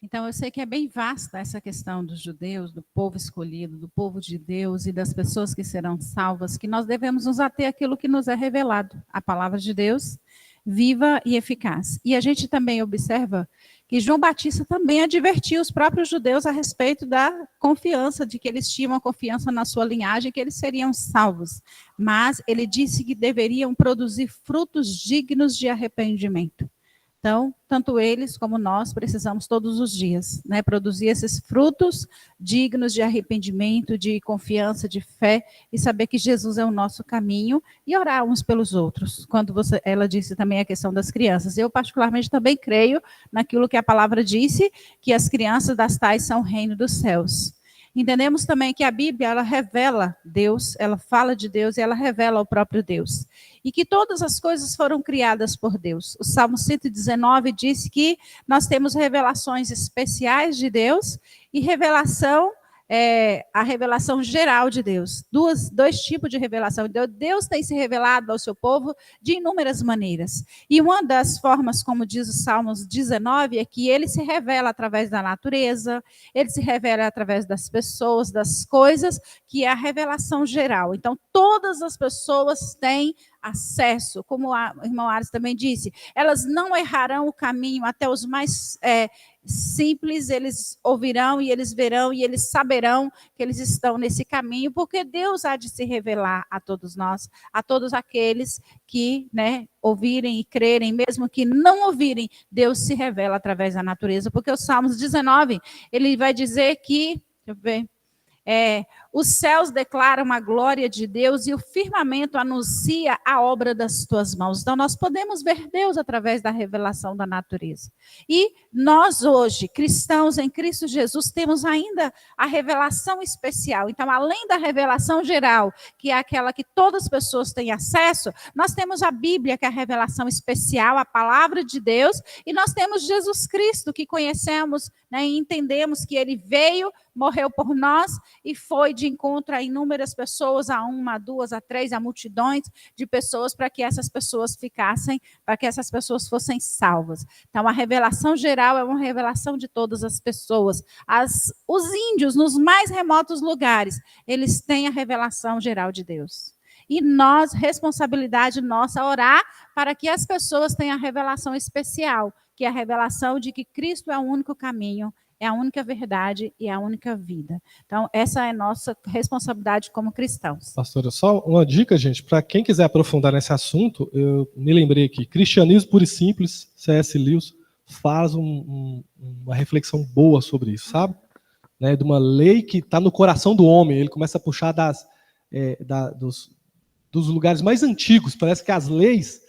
Então, eu sei que é bem vasta essa questão dos judeus, do povo escolhido, do povo de Deus e das pessoas que serão salvas, que nós devemos nos ater àquilo que nos é revelado, a palavra de Deus, viva e eficaz. E a gente também observa que João Batista também advertiu os próprios judeus a respeito da confiança, de que eles tinham a confiança na sua linhagem, que eles seriam salvos. Mas ele disse que deveriam produzir frutos dignos de arrependimento. Então, tanto eles como nós precisamos todos os dias, né, produzir esses frutos dignos de arrependimento, de confiança, de fé, e saber que Jesus é o nosso caminho, e orar uns pelos outros. Quando ela disse também a questão das crianças, eu particularmente também creio naquilo que a palavra disse, que as crianças das tais são o reino dos céus. Entendemos também que a Bíblia, ela revela Deus, ela fala de Deus e ela revela o próprio Deus. E que todas as coisas foram criadas por Deus. O Salmo 119 diz que nós temos revelações especiais de Deus e a revelação geral de Deus. Dois tipos de revelação. Deus tem se revelado ao seu povo de inúmeras maneiras. E uma das formas, como diz o Salmos 19, é que ele se revela através da natureza, ele se revela através das pessoas, das coisas, que é a revelação geral. Então, todas as pessoas têm acesso, como o irmão Ares também disse, elas não errarão o caminho, até os mais simples, eles ouvirão e eles verão e eles saberão que eles estão nesse caminho, porque Deus há de se revelar a todos nós, a todos aqueles que, né, ouvirem e crerem, mesmo que não ouvirem, Deus se revela através da natureza, porque o Salmos 19, ele vai dizer que, deixa eu ver, os céus declaram a glória de Deus e o firmamento anuncia a obra das tuas mãos. Então, nós podemos ver Deus através da revelação da natureza. E nós hoje, cristãos em Cristo Jesus, temos ainda a revelação especial. Então, além da revelação geral, que é aquela que todas as pessoas têm acesso, nós temos a Bíblia, que é a revelação especial, a palavra de Deus, e nós temos Jesus Cristo, que conhecemos, né, e entendemos que ele veio, morreu por nós e foi de encontro a inúmeras pessoas, a uma, a duas, a três, a multidões de pessoas, para que essas pessoas para que essas pessoas fossem salvas. Então, a revelação geral é uma revelação de todas as pessoas. Os índios, nos mais remotos lugares, eles têm a revelação geral de Deus. E nós, responsabilidade nossa, orar para que as pessoas tenham a revelação especial, que é a revelação de que Cristo é o único caminho, é a única verdade e a única vida. Então, essa é a nossa responsabilidade como cristãos. Pastora, só uma dica, gente, para quem quiser aprofundar nesse assunto, eu me lembrei aqui, Cristianismo Puro e Simples, C.S. Lewis, faz uma reflexão boa sobre isso, sabe? Né, de uma lei que está no coração do homem, ele começa a puxar dos lugares mais antigos, parece que as leis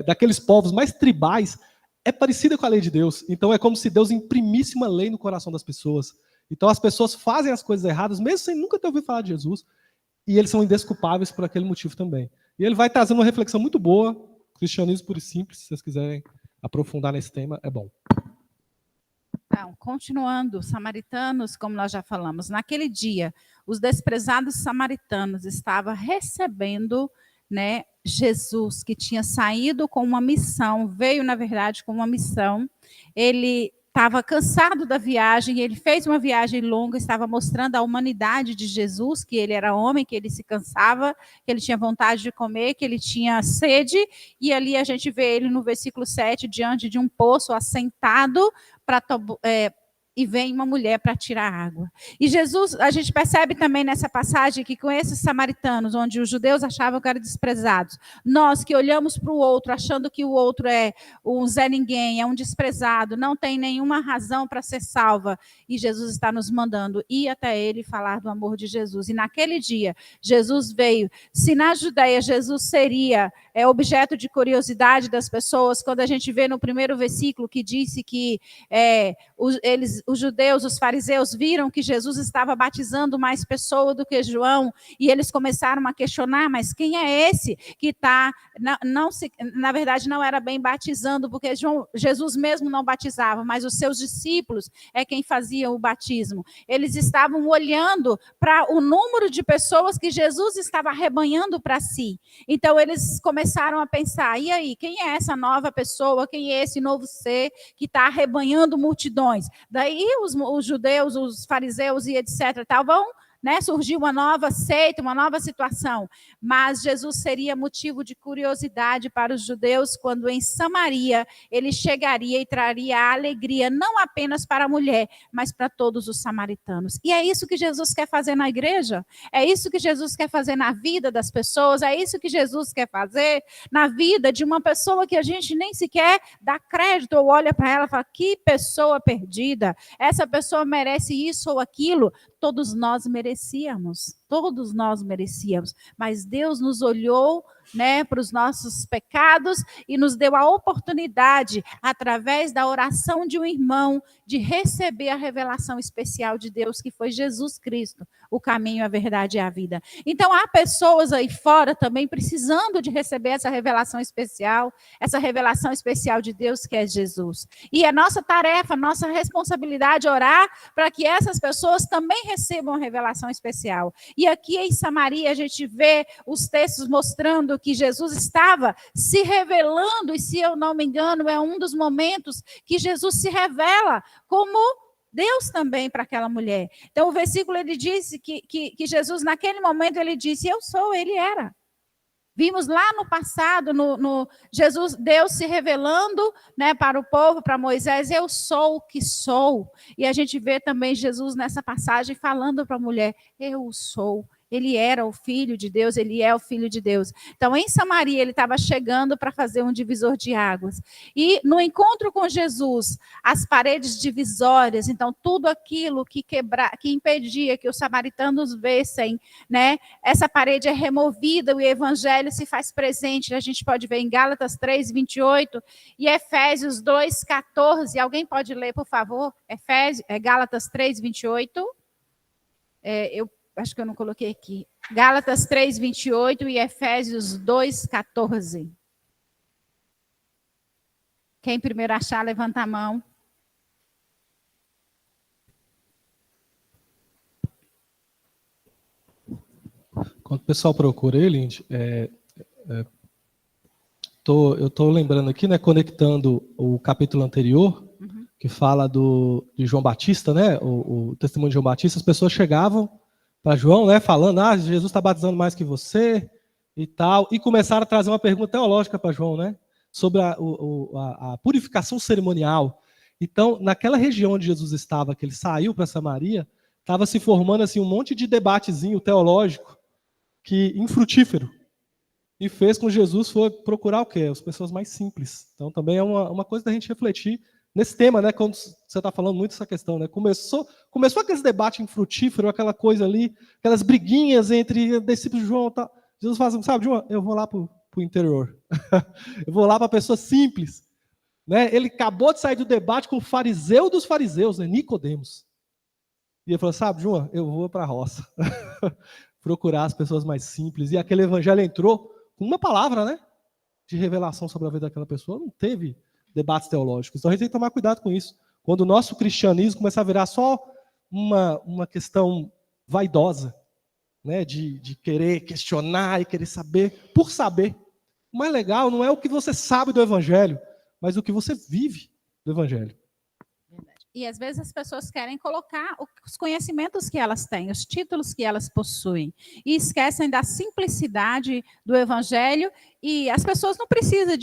daqueles povos mais tribais é parecida com a lei de Deus. Então é como se Deus imprimisse uma lei no coração das pessoas. Então as pessoas fazem as coisas erradas, mesmo sem nunca ter ouvido falar de Jesus, e eles são indesculpáveis por aquele motivo também. E ele vai trazendo uma reflexão muito boa, cristianismo puro e simples, se vocês quiserem aprofundar nesse tema, é bom. Então, continuando, samaritanos, como nós já falamos, naquele dia, os desprezados samaritanos estavam recebendo, né, Jesus, que tinha saído com uma missão, veio, na verdade, com uma missão. Ele estava cansado da viagem, ele fez uma viagem longa, estava mostrando a humanidade de Jesus, que ele era homem, que ele se cansava, que ele tinha vontade de comer, que ele tinha sede, e ali a gente vê ele no versículo 7, diante de um poço, assentado, e vem uma mulher para tirar água. E Jesus, a gente percebe também nessa passagem que com esses samaritanos, onde os judeus achavam que eram desprezados, nós que olhamos para o outro, achando que o outro é um Zé Ninguém, é um desprezado, não tem nenhuma razão para ser salva, e Jesus está nos mandando ir até ele e falar do amor de Jesus. E naquele dia, Jesus veio. Se na Judeia Jesus seria objeto de curiosidade das pessoas, quando a gente vê no primeiro versículo que disse que os judeus, os fariseus, viram que Jesus estava batizando mais pessoas do que João, e eles começaram a questionar, mas quem é esse que está, na verdade não era bem batizando, porque Jesus mesmo não batizava, mas os seus discípulos é quem fazia o batismo. Eles estavam olhando para o número de pessoas que Jesus estava arrebanhando para si. Então eles começaram a pensar, e aí, quem é essa nova pessoa, quem é esse novo ser que está arrebanhando multidões? Daí os judeus, os fariseus e etc. estavam, surgiu uma nova seita, uma nova situação. Mas Jesus seria motivo de curiosidade para os judeus quando em Samaria ele chegaria e traria a alegria não apenas para a mulher, mas para todos os samaritanos. E é isso que Jesus quer fazer na igreja? É isso que Jesus quer fazer na vida das pessoas? É isso que Jesus quer fazer na vida de uma pessoa que a gente nem sequer dá crédito ou olha para ela e fala, que pessoa perdida, essa pessoa merece isso ou aquilo? Todos nós merecíamos, mas Deus nos olhou, para os nossos pecados e nos deu a oportunidade, através da oração de um irmão, de receber a revelação especial de Deus, que foi Jesus Cristo, o caminho, a verdade e a vida. Então, há pessoas aí fora também precisando de receber essa revelação especial de Deus, que é Jesus. E é nossa tarefa, nossa responsabilidade orar para que essas pessoas também recebam a revelação especial. E aqui em Samaria, a gente vê os textos mostrando que Jesus estava se revelando, e se eu não me engano, é um dos momentos que Jesus se revela como Deus também para aquela mulher. Então, o versículo, ele disse que Jesus, naquele momento, ele disse, eu sou, ele era. Vimos lá no passado, Jesus, Deus se revelando, para o povo, para Moisés, eu sou o que sou. E a gente vê também Jesus nessa passagem falando para a mulher, eu sou. Ele era o Filho de Deus, ele é o Filho de Deus. Então, em Samaria, ele estava chegando para fazer um divisor de águas. E no encontro com Jesus, as paredes divisórias, então, tudo aquilo que impedia que os samaritanos vissem, essa parede é removida, o evangelho se faz presente. A gente pode ver em Gálatas 3, 28 e Efésios 2, 14. Alguém pode ler, por favor? Gálatas 3, 28. Acho que eu não coloquei aqui. Gálatas 3, 28 e Efésios 2, 14. Quem primeiro achar, levanta a mão. Quando o pessoal procura ele, eu estou lembrando aqui, conectando o capítulo anterior, que fala de João Batista, o testemunho de João Batista. As pessoas chegavam para João, falando, Jesus está batizando mais que você e tal, e começaram a trazer uma pergunta teológica para João, sobre a purificação cerimonial. Então, naquela região onde Jesus estava, que ele saiu para Samaria, estava se formando assim um monte de debatezinho teológico, que infrutífero, e fez com que Jesus for procurar o quê? As pessoas mais simples. Então, também é uma coisa da gente refletir nesse tema, quando você está falando muito essa questão, começou aquele debate infrutífero, aquela coisa ali, aquelas briguinhas entre discípulos de João, tá? Jesus fala assim, sabe, João, eu vou lá para o interior, eu vou lá para a pessoa simples, Ele acabou de sair do debate com o fariseu dos fariseus, Nicodemos. E ele falou, sabe, João, eu vou para a roça. Procurar as pessoas mais simples. E aquele evangelho entrou com uma palavra, né? De revelação sobre a vida daquela pessoa. Não teve debates teológicos. Então a gente tem que tomar cuidado com isso. Quando o nosso cristianismo começar a virar só uma questão vaidosa, né? De querer questionar e querer saber por saber. O mais legal não é o que você sabe do evangelho, mas o que você vive do evangelho. E às vezes as pessoas querem colocar os conhecimentos que elas têm, os títulos que elas possuem, e esquecem da simplicidade do evangelho. E as pessoas não precisam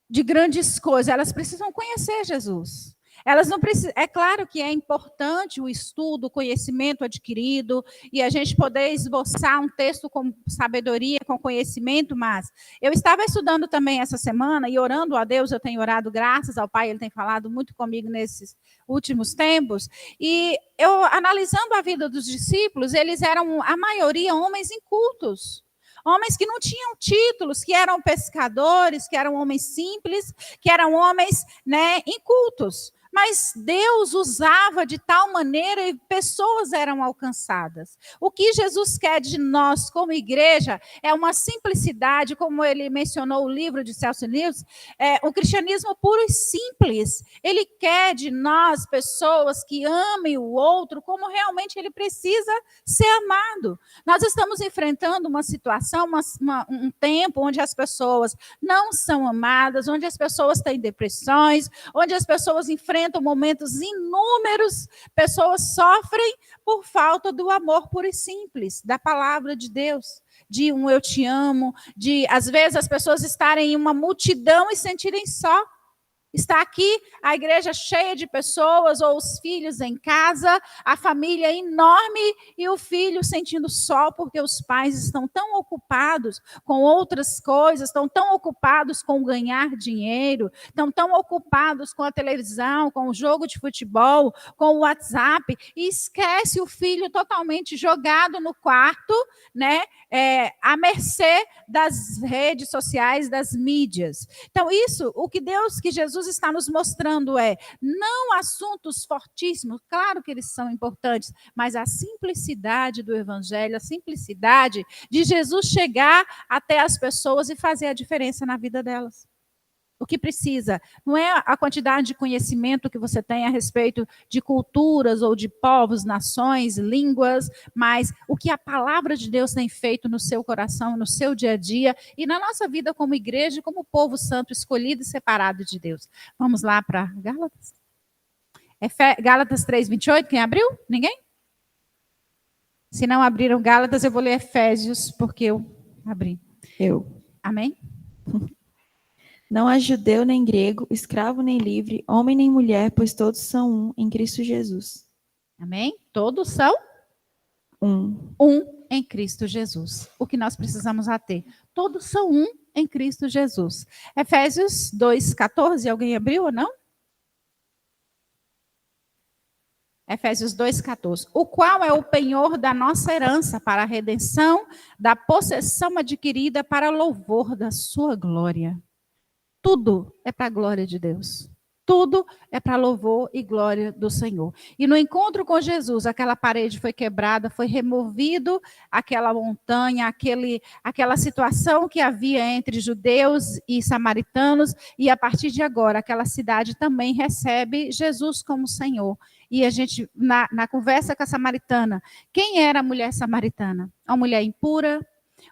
de grandes coisas, elas precisam conhecer Jesus. Elas não precisam. É claro que é importante o estudo, o conhecimento adquirido, e a gente poder esboçar um texto com sabedoria, com conhecimento, mas eu estava estudando também essa semana e orando a Deus, eu tenho orado graças ao Pai, Ele tem falado muito comigo nesses últimos tempos, e eu analisando a vida dos discípulos, eles eram, a maioria, homens incultos. Homens que não tinham títulos, que eram pescadores, que eram homens simples, que eram homens, né, incultos. Mas Deus usava de tal maneira e pessoas eram alcançadas. O que Jesus quer de nós como igreja é uma simplicidade, como ele mencionou o livro de C.S. Lewis, o cristianismo puro e simples. Ele quer de nós pessoas que amem o outro como realmente ele precisa ser amado. Nós estamos enfrentando uma situação, um tempo onde as pessoas não são amadas, onde as pessoas têm depressões, onde as pessoas enfrentam momentos inúmeros, pessoas sofrem por falta do amor puro e simples, da palavra de Deus, de um eu te amo, de às vezes as pessoas estarem em uma multidão e sentirem só. Está aqui a igreja cheia de pessoas, ou os filhos em casa, a família enorme e o filho sentindo só porque os pais estão tão ocupados com outras coisas, estão tão ocupados com ganhar dinheiro, estão tão ocupados com a televisão, com o jogo de futebol, com o WhatsApp, e esquece o filho totalmente jogado no quarto, né, à mercê das redes sociais, das mídias. Então, que Jesus está nos mostrando não assuntos fortíssimos, claro que eles são importantes, mas a simplicidade do evangelho, a simplicidade de Jesus chegar até as pessoas e fazer a diferença na vida delas. O que precisa não é a quantidade de conhecimento que você tem a respeito de culturas ou de povos, nações, línguas, mas o que a palavra de Deus tem feito no seu coração, no seu dia a dia e na nossa vida como igreja, como povo santo, escolhido e separado de Deus. Vamos lá para Gálatas? Gálatas 3:28, quem abriu? Ninguém? Se não abriram Gálatas, eu vou ler Efésios, porque eu abri. Amém? Não há judeu nem grego, escravo nem livre, homem nem mulher, pois todos são um em Cristo Jesus. Amém? Todos são um em Cristo Jesus. O que nós precisamos ter? Todos são um em Cristo Jesus. Efésios 2:14, alguém abriu ou não? Efésios 2:14. O qual é o penhor da nossa herança para a redenção da possessão adquirida para louvor da sua glória. Tudo é para a glória de Deus. Tudo é para louvor e glória do Senhor. E no encontro com Jesus, aquela parede foi quebrada, foi removido aquela montanha, aquela situação que havia entre judeus e samaritanos, e a partir de agora, aquela cidade também recebe Jesus como Senhor. E a gente, na conversa com a samaritana, quem era a mulher samaritana? Uma mulher impura,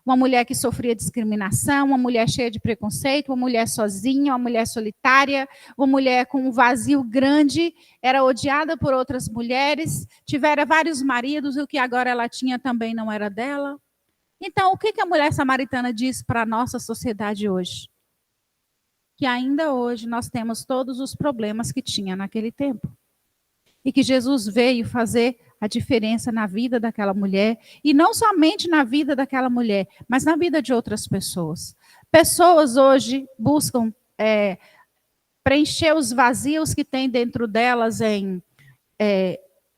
uma mulher que sofria discriminação, uma mulher cheia de preconceito, uma mulher sozinha, uma mulher solitária, uma mulher com um vazio grande, era odiada por outras mulheres, tivera vários maridos, e o que agora ela tinha também não era dela. Então, o que a mulher samaritana diz para a nossa sociedade hoje? Que ainda hoje nós temos todos os problemas que tinha naquele tempo. E que Jesus veio fazer a diferença na vida daquela mulher, e não somente na vida daquela mulher, mas na vida de outras pessoas. Pessoas hoje buscam preencher os vazios que tem dentro delas em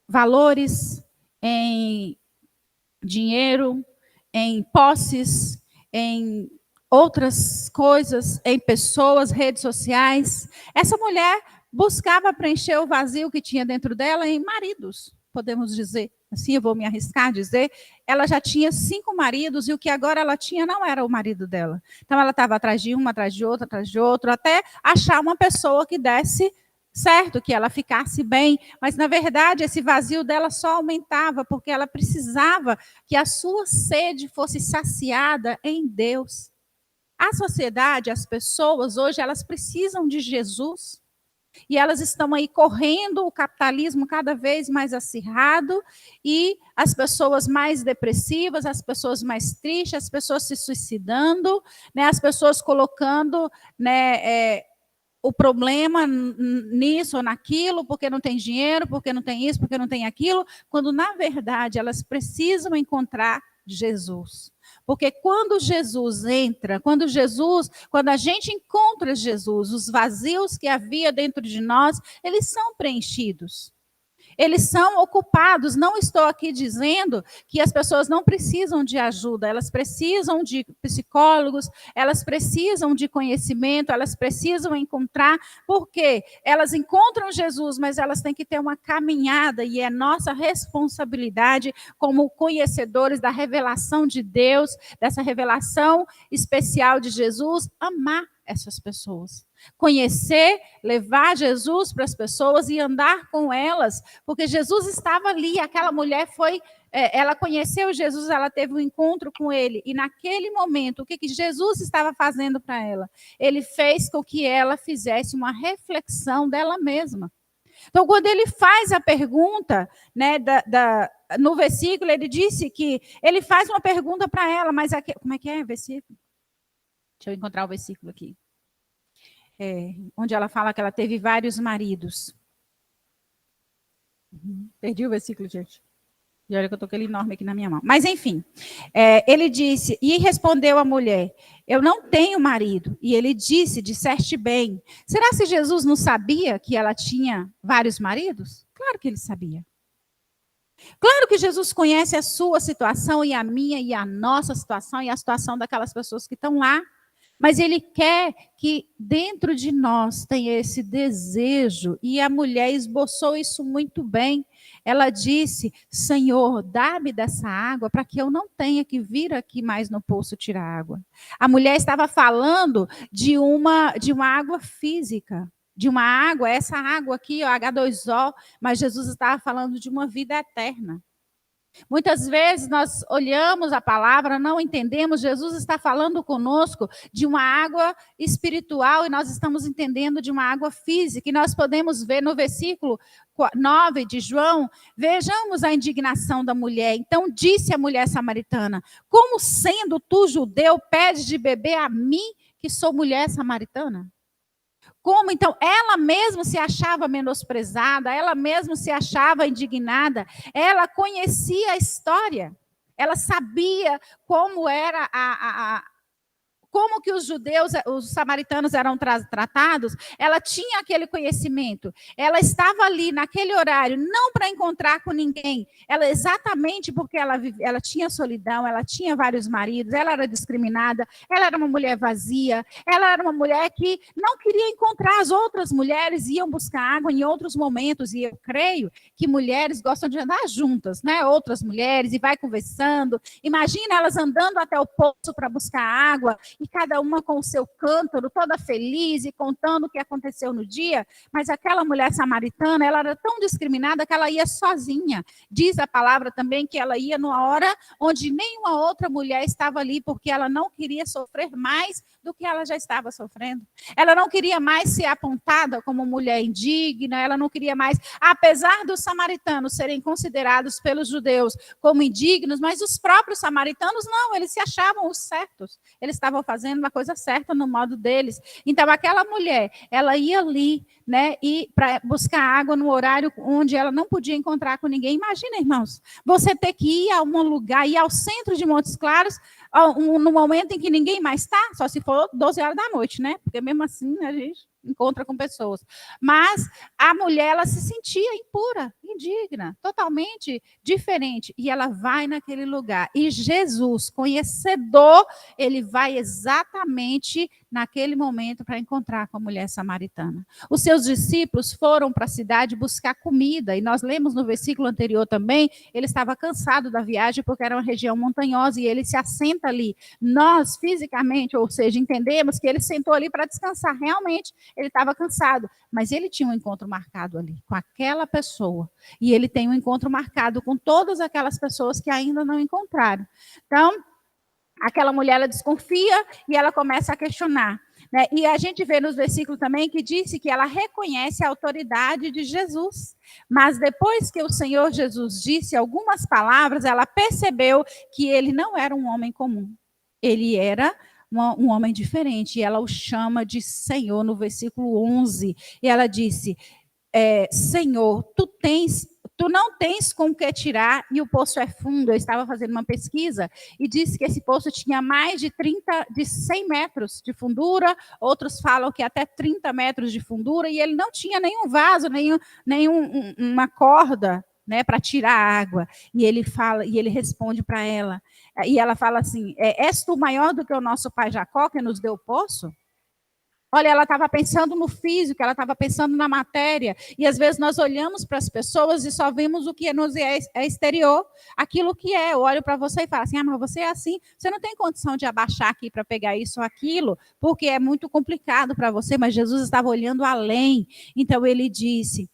valores, em dinheiro, em posses, em outras coisas, em pessoas, redes sociais. Essa mulher buscava preencher o vazio que tinha dentro dela em maridos, podemos dizer. Assim, eu vou me arriscar a dizer, ela já tinha 5 maridos e o que agora ela tinha não era o marido dela. Então, ela estava atrás de um, atrás de outro, até achar uma pessoa que desse certo, que ela ficasse bem. Mas, na verdade, esse vazio dela só aumentava, porque ela precisava que a sua sede fosse saciada em Deus. A sociedade, as pessoas, hoje, elas precisam de Jesus. E elas estão aí correndo o capitalismo cada vez mais acirrado e as pessoas mais depressivas, as pessoas mais tristes, as pessoas se suicidando, né, as pessoas colocando, né, o problema nisso ou naquilo, porque não tem dinheiro, porque não tem isso, porque não tem aquilo, quando na verdade elas precisam encontrar Jesus. Porque quando Jesus entra, quando a gente encontra Jesus, os vazios que havia dentro de nós, eles são preenchidos. Eles são ocupados. Não estou aqui dizendo que as pessoas não precisam de ajuda, elas precisam de psicólogos, elas precisam de conhecimento, elas precisam encontrar, porque elas encontram Jesus, mas elas têm que ter uma caminhada, e é nossa responsabilidade como conhecedores da revelação de Deus, dessa revelação especial de Jesus, amar essas pessoas. Conhecer, levar Jesus para as pessoas e andar com elas, porque Jesus estava ali, aquela mulher ela conheceu Jesus, ela teve um encontro com ele, e naquele momento, o que Jesus estava fazendo para ela? Ele fez com que ela fizesse uma reflexão dela mesma. Então, quando ele faz a pergunta, né, no versículo, ele disse que ele faz uma pergunta para ela, mas como é que é o versículo? Deixa eu encontrar o versículo aqui. Onde ela fala que ela teve vários maridos. Perdi o versículo, gente. E olha que eu estou com ele enorme aqui na minha mão. Mas, enfim, ele disse, e respondeu a mulher, eu não tenho marido. E ele disseste bem. Será que Jesus não sabia que ela tinha vários maridos? Claro que ele sabia. Claro que Jesus conhece a sua situação e a minha e a nossa situação e a situação daquelas pessoas que estão lá. Mas ele quer que dentro de nós tenha esse desejo. E a mulher esboçou isso muito bem. Ela disse, Senhor, dá-me dessa água para que eu não tenha que vir aqui mais no poço tirar água. A mulher estava falando de uma água física. De uma água, essa água aqui, H2O. Mas Jesus estava falando de uma vida eterna. Muitas vezes nós olhamos a palavra, não entendemos, Jesus está falando conosco de uma água espiritual e nós estamos entendendo de uma água física. E nós podemos ver no versículo 9 de João, vejamos a indignação da mulher. Então disse a mulher samaritana, como sendo tu judeu, pedes de beber a mim, que sou mulher samaritana? Como, então, ela mesma se achava menosprezada, ela mesma se achava indignada, ela conhecia a história, ela sabia como era como que os judeus, os samaritanos eram tratados, ela tinha aquele conhecimento, ela estava ali naquele horário, não para encontrar com ninguém, ela exatamente porque ela tinha solidão, ela tinha vários maridos, ela era discriminada, ela era uma mulher vazia, ela era uma mulher que não queria encontrar as outras mulheres, iam buscar água em outros momentos, e eu creio que mulheres gostam de andar juntas, né? Outras mulheres, e vai conversando, imagina elas andando até o poço para buscar água, e cada uma com o seu cântaro, toda feliz e contando o que aconteceu no dia, mas aquela mulher samaritana, ela era tão discriminada que ela ia sozinha. Diz a palavra também que ela ia numa hora onde nenhuma outra mulher estava ali, porque ela não queria sofrer mais do que ela já estava sofrendo. Ela não queria mais ser apontada como mulher indigna, ela não queria mais, apesar dos samaritanos serem considerados pelos judeus como indignos, mas os próprios samaritanos não, eles se achavam os certos, eles estavam fazendo uma coisa certa no modo deles. Então, aquela mulher, ela ia ali, né, e para buscar água no horário onde ela não podia encontrar com ninguém. Imagina, irmãos, você ter que ir a um lugar, ir ao centro de Montes Claros, no momento em que ninguém mais está, só se for 12 horas da noite, né? Porque mesmo assim, a gente encontra com pessoas. Mas a mulher, ela se sentia impura, indigna, totalmente diferente. E ela vai naquele lugar. E Jesus, conhecedor, ele vai exatamente naquele momento para encontrar com a mulher samaritana. Os seus discípulos foram para a cidade buscar comida. E nós lemos no versículo anterior também, ele estava cansado da viagem porque era uma região montanhosa e ele se assenta ali. Nós, fisicamente, ou seja, entendemos que ele sentou ali para descansar. Realmente, ele estava cansado, mas ele tinha um encontro marcado ali com aquela pessoa. E ele tem um encontro marcado com todas aquelas pessoas que ainda não encontraram. Então, aquela mulher, ela desconfia e ela começa a questionar. Né? E a gente vê nos versículos também que disse que ela reconhece a autoridade de Jesus. Mas depois que o Senhor Jesus disse algumas palavras, ela percebeu que ele não era um homem comum. Ele era um homem diferente. E ela o chama de Senhor no versículo 11. E ela disse, Senhor, tu não tens com o que tirar e o poço é fundo. Eu estava fazendo uma pesquisa e disse que esse poço tinha mais de 100 metros de fundura, outros falam que até 30 metros de fundura, e ele não tinha nenhum vaso, nenhuma corda, né, para tirar a água. E ele fala, e ele responde para ela, e ela fala assim, és tu maior do que o nosso pai Jacó, que nos deu o poço? Olha, ela estava pensando no físico, ela estava pensando na matéria. E às vezes nós olhamos para as pessoas e só vemos o que nos é exterior, aquilo que é. Eu olho para você e falo assim, mas você é assim, você não tem condição de abaixar aqui para pegar isso ou aquilo, porque é muito complicado para você, mas Jesus estava olhando além. Então ele disse,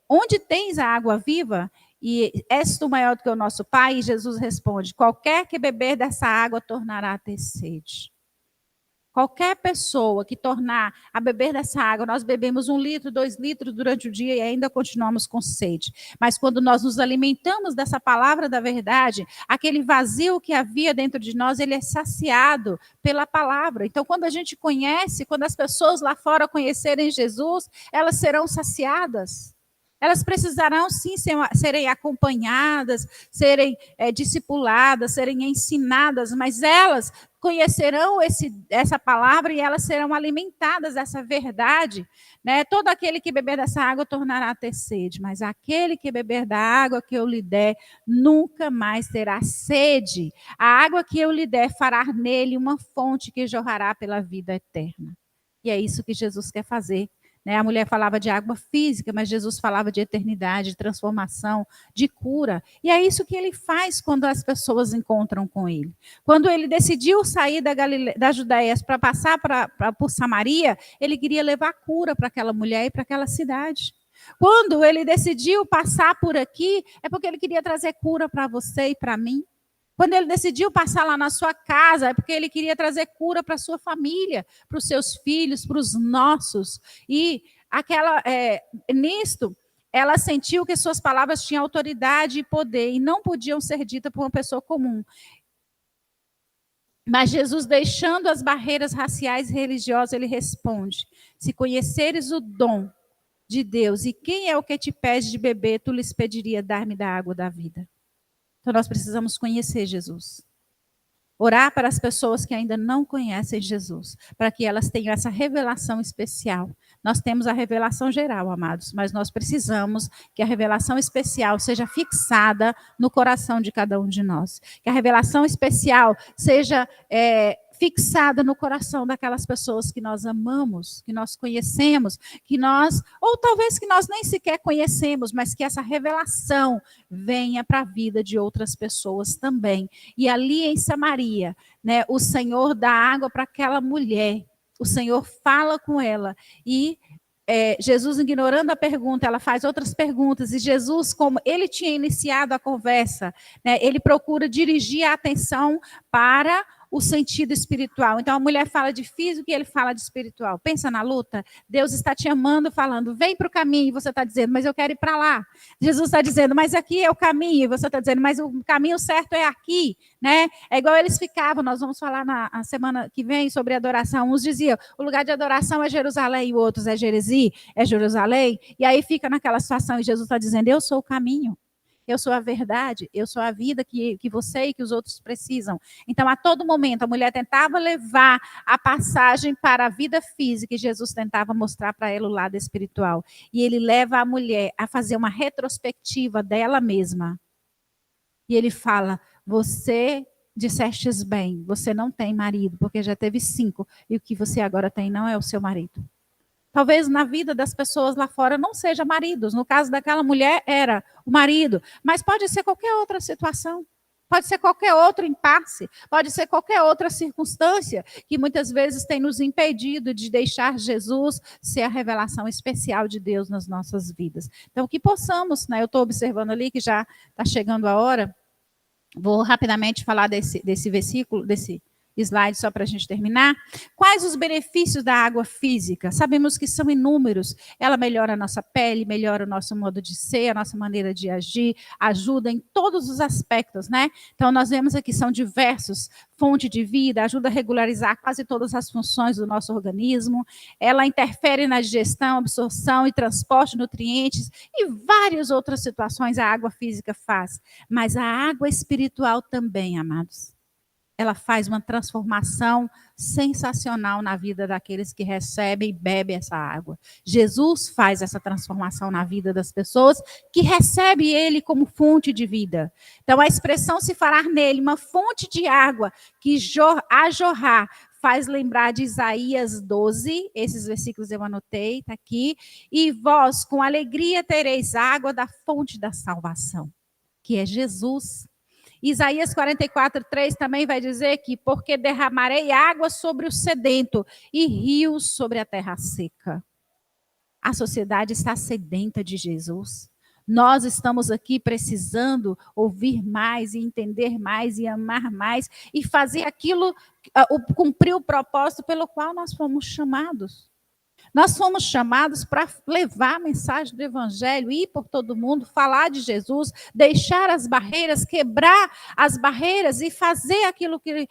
onde tens a água viva? E és tu maior do que o nosso pai? E Jesus responde, qualquer que beber dessa água tornará a ter sede. Qualquer pessoa que tornar a beber dessa água, nós bebemos 1 litro, 2 litros durante o dia e ainda continuamos com sede. Mas quando nós nos alimentamos dessa palavra da verdade, aquele vazio que havia dentro de nós, ele é saciado pela palavra. Então, quando a gente conhece, quando as pessoas lá fora conhecerem Jesus, elas serão saciadas. Elas precisarão, sim, serem acompanhadas, serem discipuladas, serem ensinadas, mas elas conhecerão essa palavra e elas serão alimentadas dessa verdade. Né? Todo aquele que beber dessa água tornará a ter sede, mas aquele que beber da água que eu lhe der, nunca mais terá sede. A água que eu lhe der fará nele uma fonte que jorrará pela vida eterna. E é isso que Jesus quer fazer. Né? A mulher falava de água física, mas Jesus falava de eternidade, de transformação, de cura. E é isso que ele faz quando as pessoas encontram com ele. Quando ele decidiu sair da Judéia para passar por Samaria, ele queria levar cura para aquela mulher e para aquela cidade. Quando ele decidiu passar por aqui, é porque ele queria trazer cura para você e para mim. Quando ele decidiu passar lá na sua casa, é porque ele queria trazer cura para a sua família, para os seus filhos, para os nossos. E nisto, ela sentiu que suas palavras tinham autoridade e poder e não podiam ser ditas por uma pessoa comum. Mas Jesus, deixando as barreiras raciais e religiosas, ele responde, se conheceres o dom de Deus e quem é o que te pede de beber, tu lhes pediria dar-me da água da vida. Então, nós precisamos conhecer Jesus. Orar para as pessoas que ainda não conhecem Jesus, para que elas tenham essa revelação especial. Nós temos a revelação geral, amados, mas nós precisamos que a revelação especial seja fixada no coração de cada um de nós. Que a revelação especial seja fixada no coração daquelas pessoas que nós amamos, que nós conhecemos, ou talvez que nós nem sequer conhecemos, mas que essa revelação venha para a vida de outras pessoas também. E ali em Samaria, né, o Senhor dá água para aquela mulher, o Senhor fala com ela e Jesus, ignorando a pergunta, ela faz outras perguntas, e Jesus, como ele tinha iniciado a conversa, né, ele procura dirigir a atenção para o sentido espiritual. Então, a mulher fala de físico e ele fala de espiritual. Pensa na luta. Deus está te amando, falando, vem para o caminho, e você está dizendo, mas eu quero ir para lá. Jesus está dizendo, mas aqui é o caminho, e você está dizendo, mas o caminho certo é aqui. Né? É igual eles ficavam, nós vamos falar na semana que vem sobre adoração. Uns diziam, o lugar de adoração é Jerusalém, e outros é Geresi, é Jerusalém. E aí fica naquela situação, e Jesus está dizendo, eu sou o caminho. eu sou a verdade, eu sou a vida que você e que os outros precisam. Então, a todo momento, a mulher tentava levar a passagem para a vida física e Jesus tentava mostrar para ela o lado espiritual. E ele leva a mulher a fazer uma retrospectiva dela mesma. E ele fala, você dissestes bem, você não tem marido, porque já teve 5, e o que você agora tem não é o seu marido. Talvez na vida das pessoas lá fora não seja maridos. No caso daquela mulher, era o marido. Mas pode ser qualquer outra situação. Pode ser qualquer outro impasse. Pode ser qualquer outra circunstância que muitas vezes tem nos impedido de deixar Jesus ser a revelação especial de Deus nas nossas vidas. Então, que possamos, né? Eu estou observando ali que já está chegando a hora. Vou rapidamente falar desse versículo, desse slide só para a gente terminar. Quais os benefícios da água física? Sabemos que são inúmeros. Ela melhora a nossa pele, melhora o nosso modo de ser, a nossa maneira de agir, ajuda em todos os aspectos, né? Então, nós vemos aqui, são diversos. Fonte de vida, ajuda a regularizar quase todas as funções do nosso organismo. Ela interfere na digestão, absorção e transporte de nutrientes e várias outras situações a água física faz. Mas a água espiritual também, amados. Ela faz uma transformação sensacional na vida daqueles que recebem e bebem essa água. Jesus faz essa transformação na vida das pessoas que recebem ele como fonte de vida. Então, a expressão se fará nele uma fonte de água que a jorrar faz lembrar de Isaías 12, esses versículos eu anotei, está aqui. E vós, com alegria, tereis água da fonte da salvação, que é Jesus. Isaías 44:3 também vai dizer que porque derramarei água sobre o sedento e rios sobre a terra seca. A sociedade está sedenta de Jesus. Nós estamos aqui precisando ouvir mais e entender mais e amar mais e fazer aquilo, cumprir o propósito pelo qual nós fomos chamados. Nós fomos chamados para levar a mensagem do Evangelho, ir por todo mundo, falar de Jesus, deixar as barreiras, quebrar as barreiras e fazer aquilo que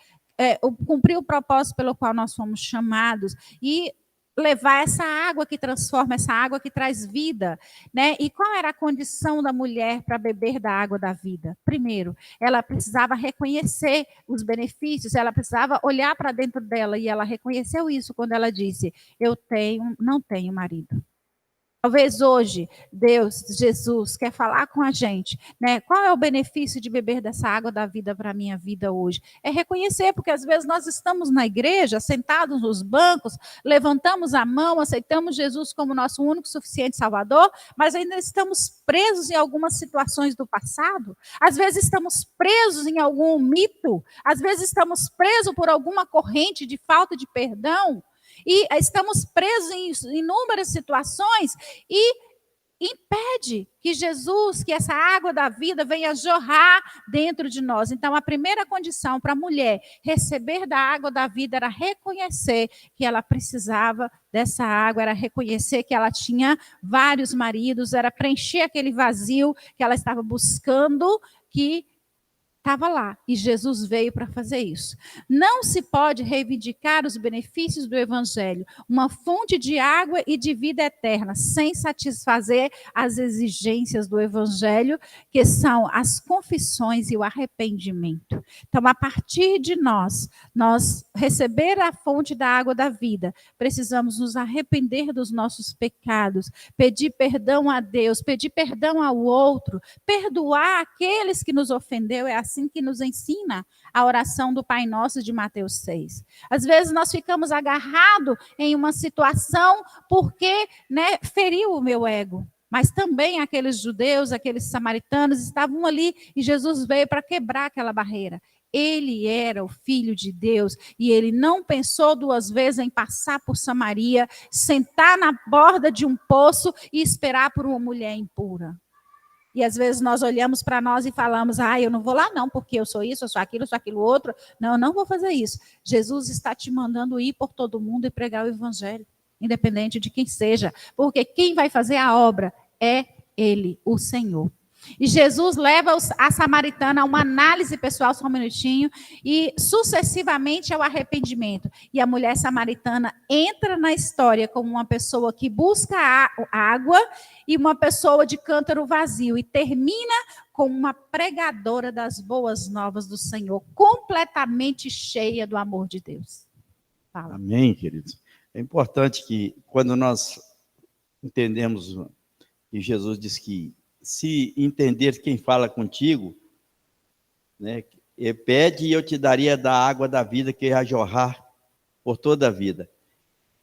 cumprir o propósito pelo qual nós fomos chamados. E levar essa água que transforma, essa água que traz vida, né? E qual era a condição da mulher para beber da água da vida? Primeiro, ela precisava reconhecer os benefícios, ela precisava olhar para dentro dela e ela reconheceu isso quando ela disse: não tenho marido. Talvez hoje, Deus, Jesus, quer falar com a gente, né? Qual é o benefício de beber dessa água da vida para a minha vida hoje? É reconhecer, porque às vezes nós estamos na igreja, sentados nos bancos, levantamos a mão, aceitamos Jesus como nosso único suficiente Salvador, mas ainda estamos presos em algumas situações do passado. Às vezes estamos presos em algum mito, às vezes estamos presos por alguma corrente de falta de perdão. E estamos presos em inúmeras situações e impede que Jesus, que essa água da vida venha jorrar dentro de nós. Então, a primeira condição para a mulher receber da água da vida era reconhecer que ela precisava dessa água, era reconhecer que ela tinha vários maridos, era preencher aquele vazio que ela estava buscando, que estava lá, e Jesus veio para fazer isso. Não se pode reivindicar os benefícios do Evangelho, uma fonte de água e de vida eterna, sem satisfazer as exigências do Evangelho, que são as confissões e o arrependimento. Então, a partir de nós receber a fonte da água da vida, precisamos nos arrepender dos nossos pecados, pedir perdão a Deus, pedir perdão ao outro, perdoar aqueles que nos ofendeu, é assim que nos ensina a oração do Pai Nosso de Mateus 6. Às vezes nós ficamos agarrados em uma situação porque, né, feriu o meu ego. Mas também aqueles judeus, aqueles samaritanos estavam ali e Jesus veio para quebrar aquela barreira. Ele era o Filho de Deus e ele não pensou duas vezes em passar por Samaria, sentar na borda de um poço e esperar por uma mulher impura. E às vezes nós olhamos para nós e falamos: eu não vou lá não, porque eu sou isso, eu sou aquilo outro. Não, eu não vou fazer isso. Jesus está te mandando ir por todo mundo e pregar o Evangelho, independente de quem seja. Porque quem vai fazer a obra é Ele, o Senhor. E Jesus leva a samaritana a uma análise pessoal, só um minutinho, e sucessivamente ao arrependimento. E a mulher samaritana entra na história como uma pessoa que busca água e uma pessoa de cântaro vazio, e termina como uma pregadora das boas novas do Senhor, completamente cheia do amor de Deus. Fala. Amém, queridos. É importante que, quando nós entendemos que Jesus diz que, se entender quem fala contigo, né, pede e eu te daria da água da vida que ia jorrar por toda a vida.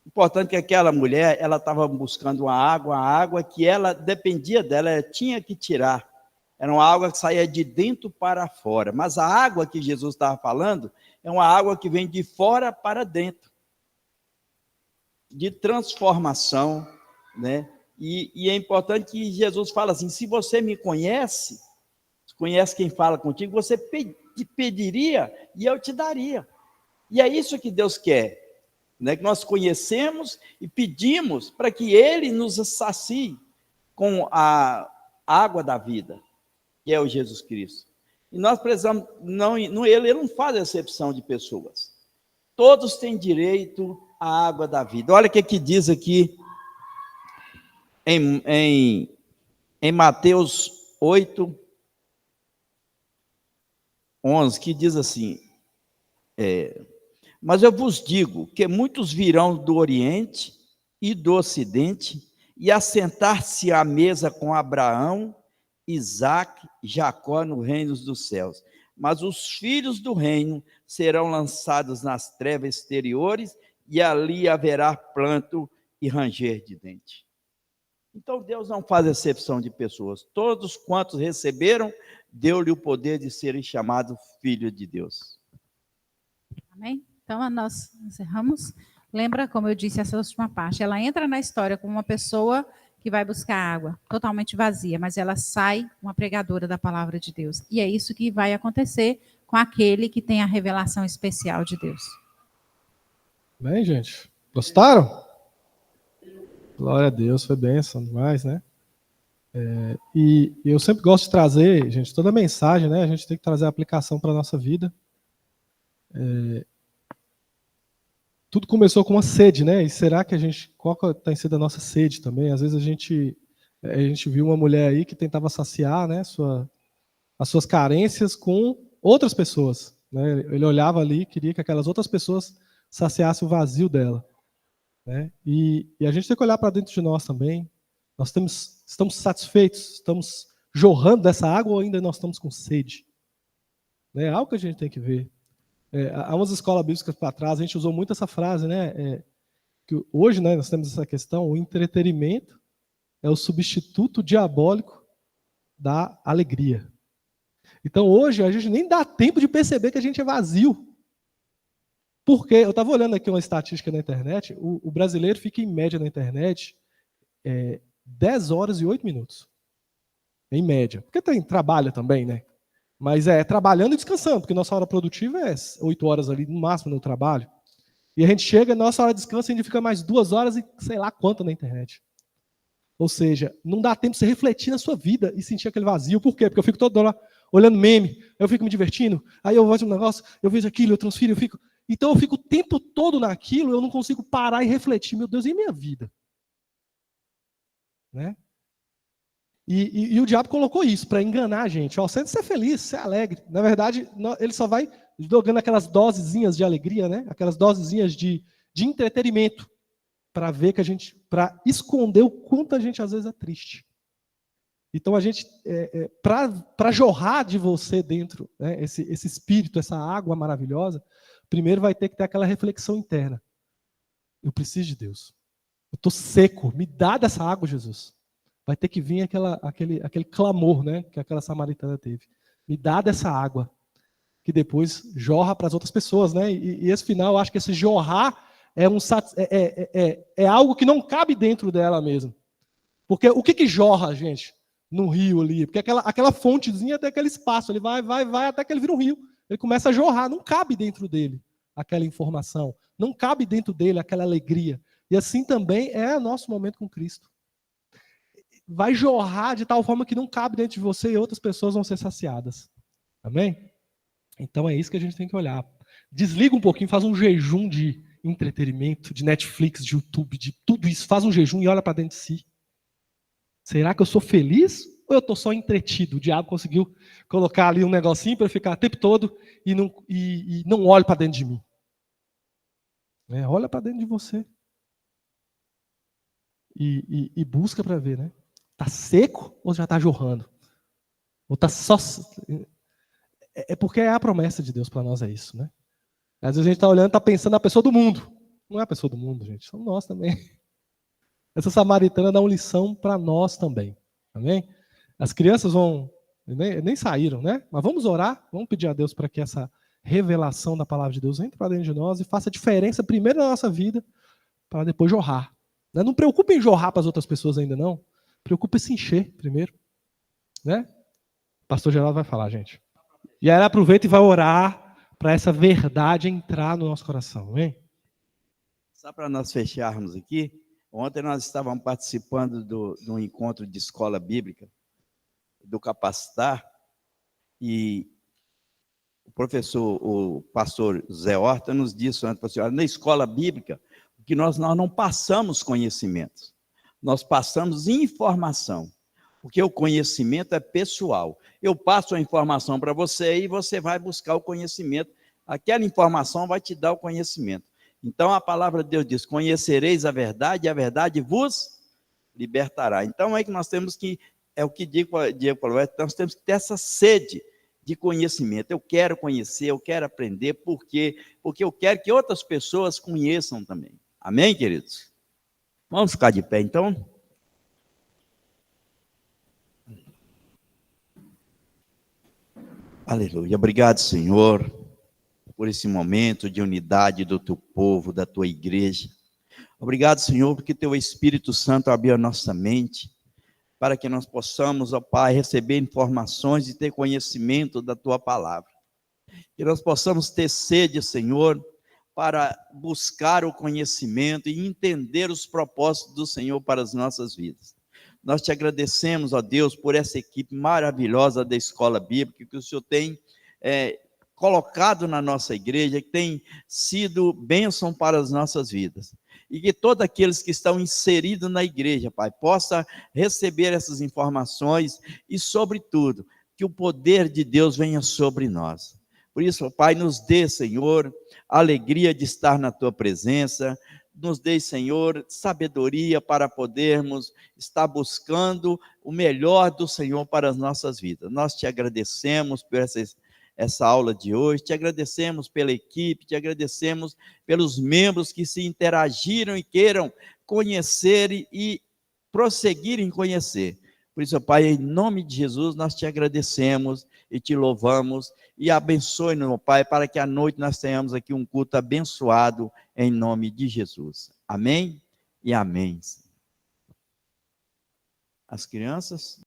Importante que aquela mulher, ela estava buscando uma água que ela dependia dela, ela tinha que tirar. Era uma água que saía de dentro para fora. Mas a água que Jesus estava falando é uma água que vem de fora para dentro, de transformação, né? E é importante que Jesus fala assim: se você me conhece quem fala contigo, você pediria e eu te daria. E é isso que Deus quer, né? Que nós conhecemos e pedimos para que Ele nos sacie com a água da vida, que é o Jesus Cristo. E nós precisamos, Ele não faz exceção de pessoas. Todos têm direito à água da vida. Olha o que diz aqui em Mateus 8, 11, que diz assim: mas eu vos digo que muitos virão do Oriente e do Ocidente e assentar-se à mesa com Abraão, Isaque, Jacó no reino dos céus. Mas os filhos do reino serão lançados nas trevas exteriores e ali haverá pranto e ranger de dente. Então Deus não faz exceção de pessoas. Todos quantos receberam, deu-lhe o poder de serem chamados filhos de Deus. Amém? Então, nós encerramos. Lembra, como eu disse, essa última parte. Ela entra na história como uma pessoa que vai buscar água, totalmente vazia, mas ela sai uma pregadora da palavra de Deus. E é isso que vai acontecer com aquele que tem a revelação especial de Deus. Bem, gente, gostaram? Glória a Deus, foi bênção demais, né? E eu sempre gosto de trazer, gente, toda a mensagem, né? A gente tem que trazer a aplicação para a nossa vida. Tudo começou com uma sede, né? E será que qual tem sido a nossa sede também? Às vezes a gente viu uma mulher aí que tentava saciar, né, as suas carências com outras pessoas, né? Ele olhava ali e queria que aquelas outras pessoas saciassem o vazio dela, né? E a gente tem que olhar para dentro de nós também. Nós estamos satisfeitos? Estamos jorrando dessa água ou ainda nós estamos com sede? É algo que a gente tem que ver. Há umas escolas bíblicas para trás, a gente usou muito essa frase, né? Que hoje, né, nós temos essa questão: o entretenimento é o substituto diabólico da alegria. Então, hoje, a gente nem dá tempo de perceber que a gente é vazio. Porque, eu estava olhando aqui uma estatística na internet, o brasileiro fica em média na internet 10 horas e 8 minutos. Em média. Porque trabalha também, né? Mas trabalhando e descansando, porque nossa hora produtiva é 8 horas ali, no máximo, no trabalho. E a gente chega, nossa hora de descanso, a gente fica mais 2 horas e sei lá quanto na internet. Ou seja, não dá tempo de você refletir na sua vida e sentir aquele vazio. Por quê? Porque eu fico todo lá olhando meme, eu fico me divertindo, aí eu vejo um negócio, eu vejo aquilo, eu transfiro, Então eu fico o tempo todo naquilo, eu não consigo parar e refletir. Meu Deus, e minha vida? Né? E o diabo colocou isso para enganar a gente. Você ser feliz, ser alegre. Na verdade, ele só vai jogando aquelas dosezinhas de alegria, né? Aquelas dosezinhas de entretenimento, para ver que para esconder o quanto a gente às vezes é triste. Então a gente, para jorrar de você dentro, né, esse espírito, essa água maravilhosa, primeiro vai ter que ter aquela reflexão interna. Eu preciso de Deus. Eu estou seco. Me dá dessa água, Jesus. Vai ter que vir aquele clamor, né, que aquela samaritana teve. Me dá dessa água, que depois jorra para as outras pessoas, né? E esse final, eu acho que esse jorrar é algo que não cabe dentro dela mesmo. Porque o que jorra, gente, no rio ali? Porque aquela fontezinha tem aquele espaço, ele vai até que ele vira um rio. Ele começa a jorrar, não cabe dentro dele aquela informação, não cabe dentro dele aquela alegria. E assim também é nosso momento com Cristo. vai jorrar de tal forma que não cabe dentro de você e outras pessoas vão ser saciadas. Amém? Então é isso que a gente tem que olhar. Desliga um pouquinho, faz um jejum de entretenimento, de Netflix, de YouTube, de tudo isso. Faz um jejum e olha para dentro de si. Será que eu sou feliz ou eu estou só entretido? O diabo conseguiu colocar ali um negocinho para eu ficar o tempo todo e não olho para dentro de mim. Olha para dentro de você. E busca para ver, né? Está seco ou já está jorrando? Ou está só... É porque é a promessa de Deus para nós, é isso, né? Às vezes a gente está olhando, está pensando na pessoa do mundo. Não é a pessoa do mundo, gente. Somos nós também. Essa samaritana dá uma lição para nós também. Amém? As crianças vão... Nem saíram, né? Mas vamos orar, vamos pedir a Deus para que essa revelação da palavra de Deus entre para dentro de nós e faça diferença primeiro na nossa vida, para depois jorrar. Não preocupe em jorrar para as outras pessoas ainda, não. Preocupe em se encher primeiro. Né? O pastor Geraldo vai falar, gente. E aí aproveita e vai orar para essa verdade entrar no nosso coração. Amém? Só para nós fecharmos aqui, ontem nós estávamos participando de um encontro de escola bíblica, do Capacitar, e o pastor Zé Horta nos disse antes, na escola bíblica, que nós não passamos conhecimentos, nós passamos informação, porque o conhecimento é pessoal. Eu passo a informação para você e você vai buscar o conhecimento, aquela informação vai te dar o conhecimento. Então a palavra de Deus diz, conhecereis a verdade e a verdade vos libertará. Então é que nós temos que, é o que Diego falou, nós temos que ter essa sede de conhecimento. Eu quero conhecer, eu quero aprender, porque eu quero que outras pessoas conheçam também. Amém, queridos? Vamos ficar de pé, então? Aleluia. Obrigado, Senhor, por esse momento de unidade do teu povo, da tua igreja. Obrigado, Senhor, porque teu Espírito Santo abriu a nossa mente, para que nós possamos, ó Pai, receber informações e ter conhecimento da tua palavra. Que nós possamos ter sede, Senhor, para buscar o conhecimento e entender os propósitos do Senhor para as nossas vidas. Nós te agradecemos, ó Deus, por essa equipe maravilhosa da Escola Bíblica que o Senhor tem colocado na nossa igreja, que tem sido bênção para as nossas vidas. E que todos aqueles que estão inseridos na igreja, Pai, possa receber essas informações e, sobretudo, que o poder de Deus venha sobre nós. Por isso, Pai, nos dê, Senhor, a alegria de estar na Tua presença, nos dê, Senhor, sabedoria para podermos estar buscando o melhor do Senhor para as nossas vidas. Nós te agradecemos por essa aula de hoje, te agradecemos pela equipe, te agradecemos pelos membros que se interagiram e queiram conhecer e prosseguir em conhecer. Por isso, Pai, em nome de Jesus, nós te agradecemos e te louvamos e abençoe-nos, meu Pai, para que à noite nós tenhamos aqui um culto abençoado em nome de Jesus. Amém e amém. As crianças...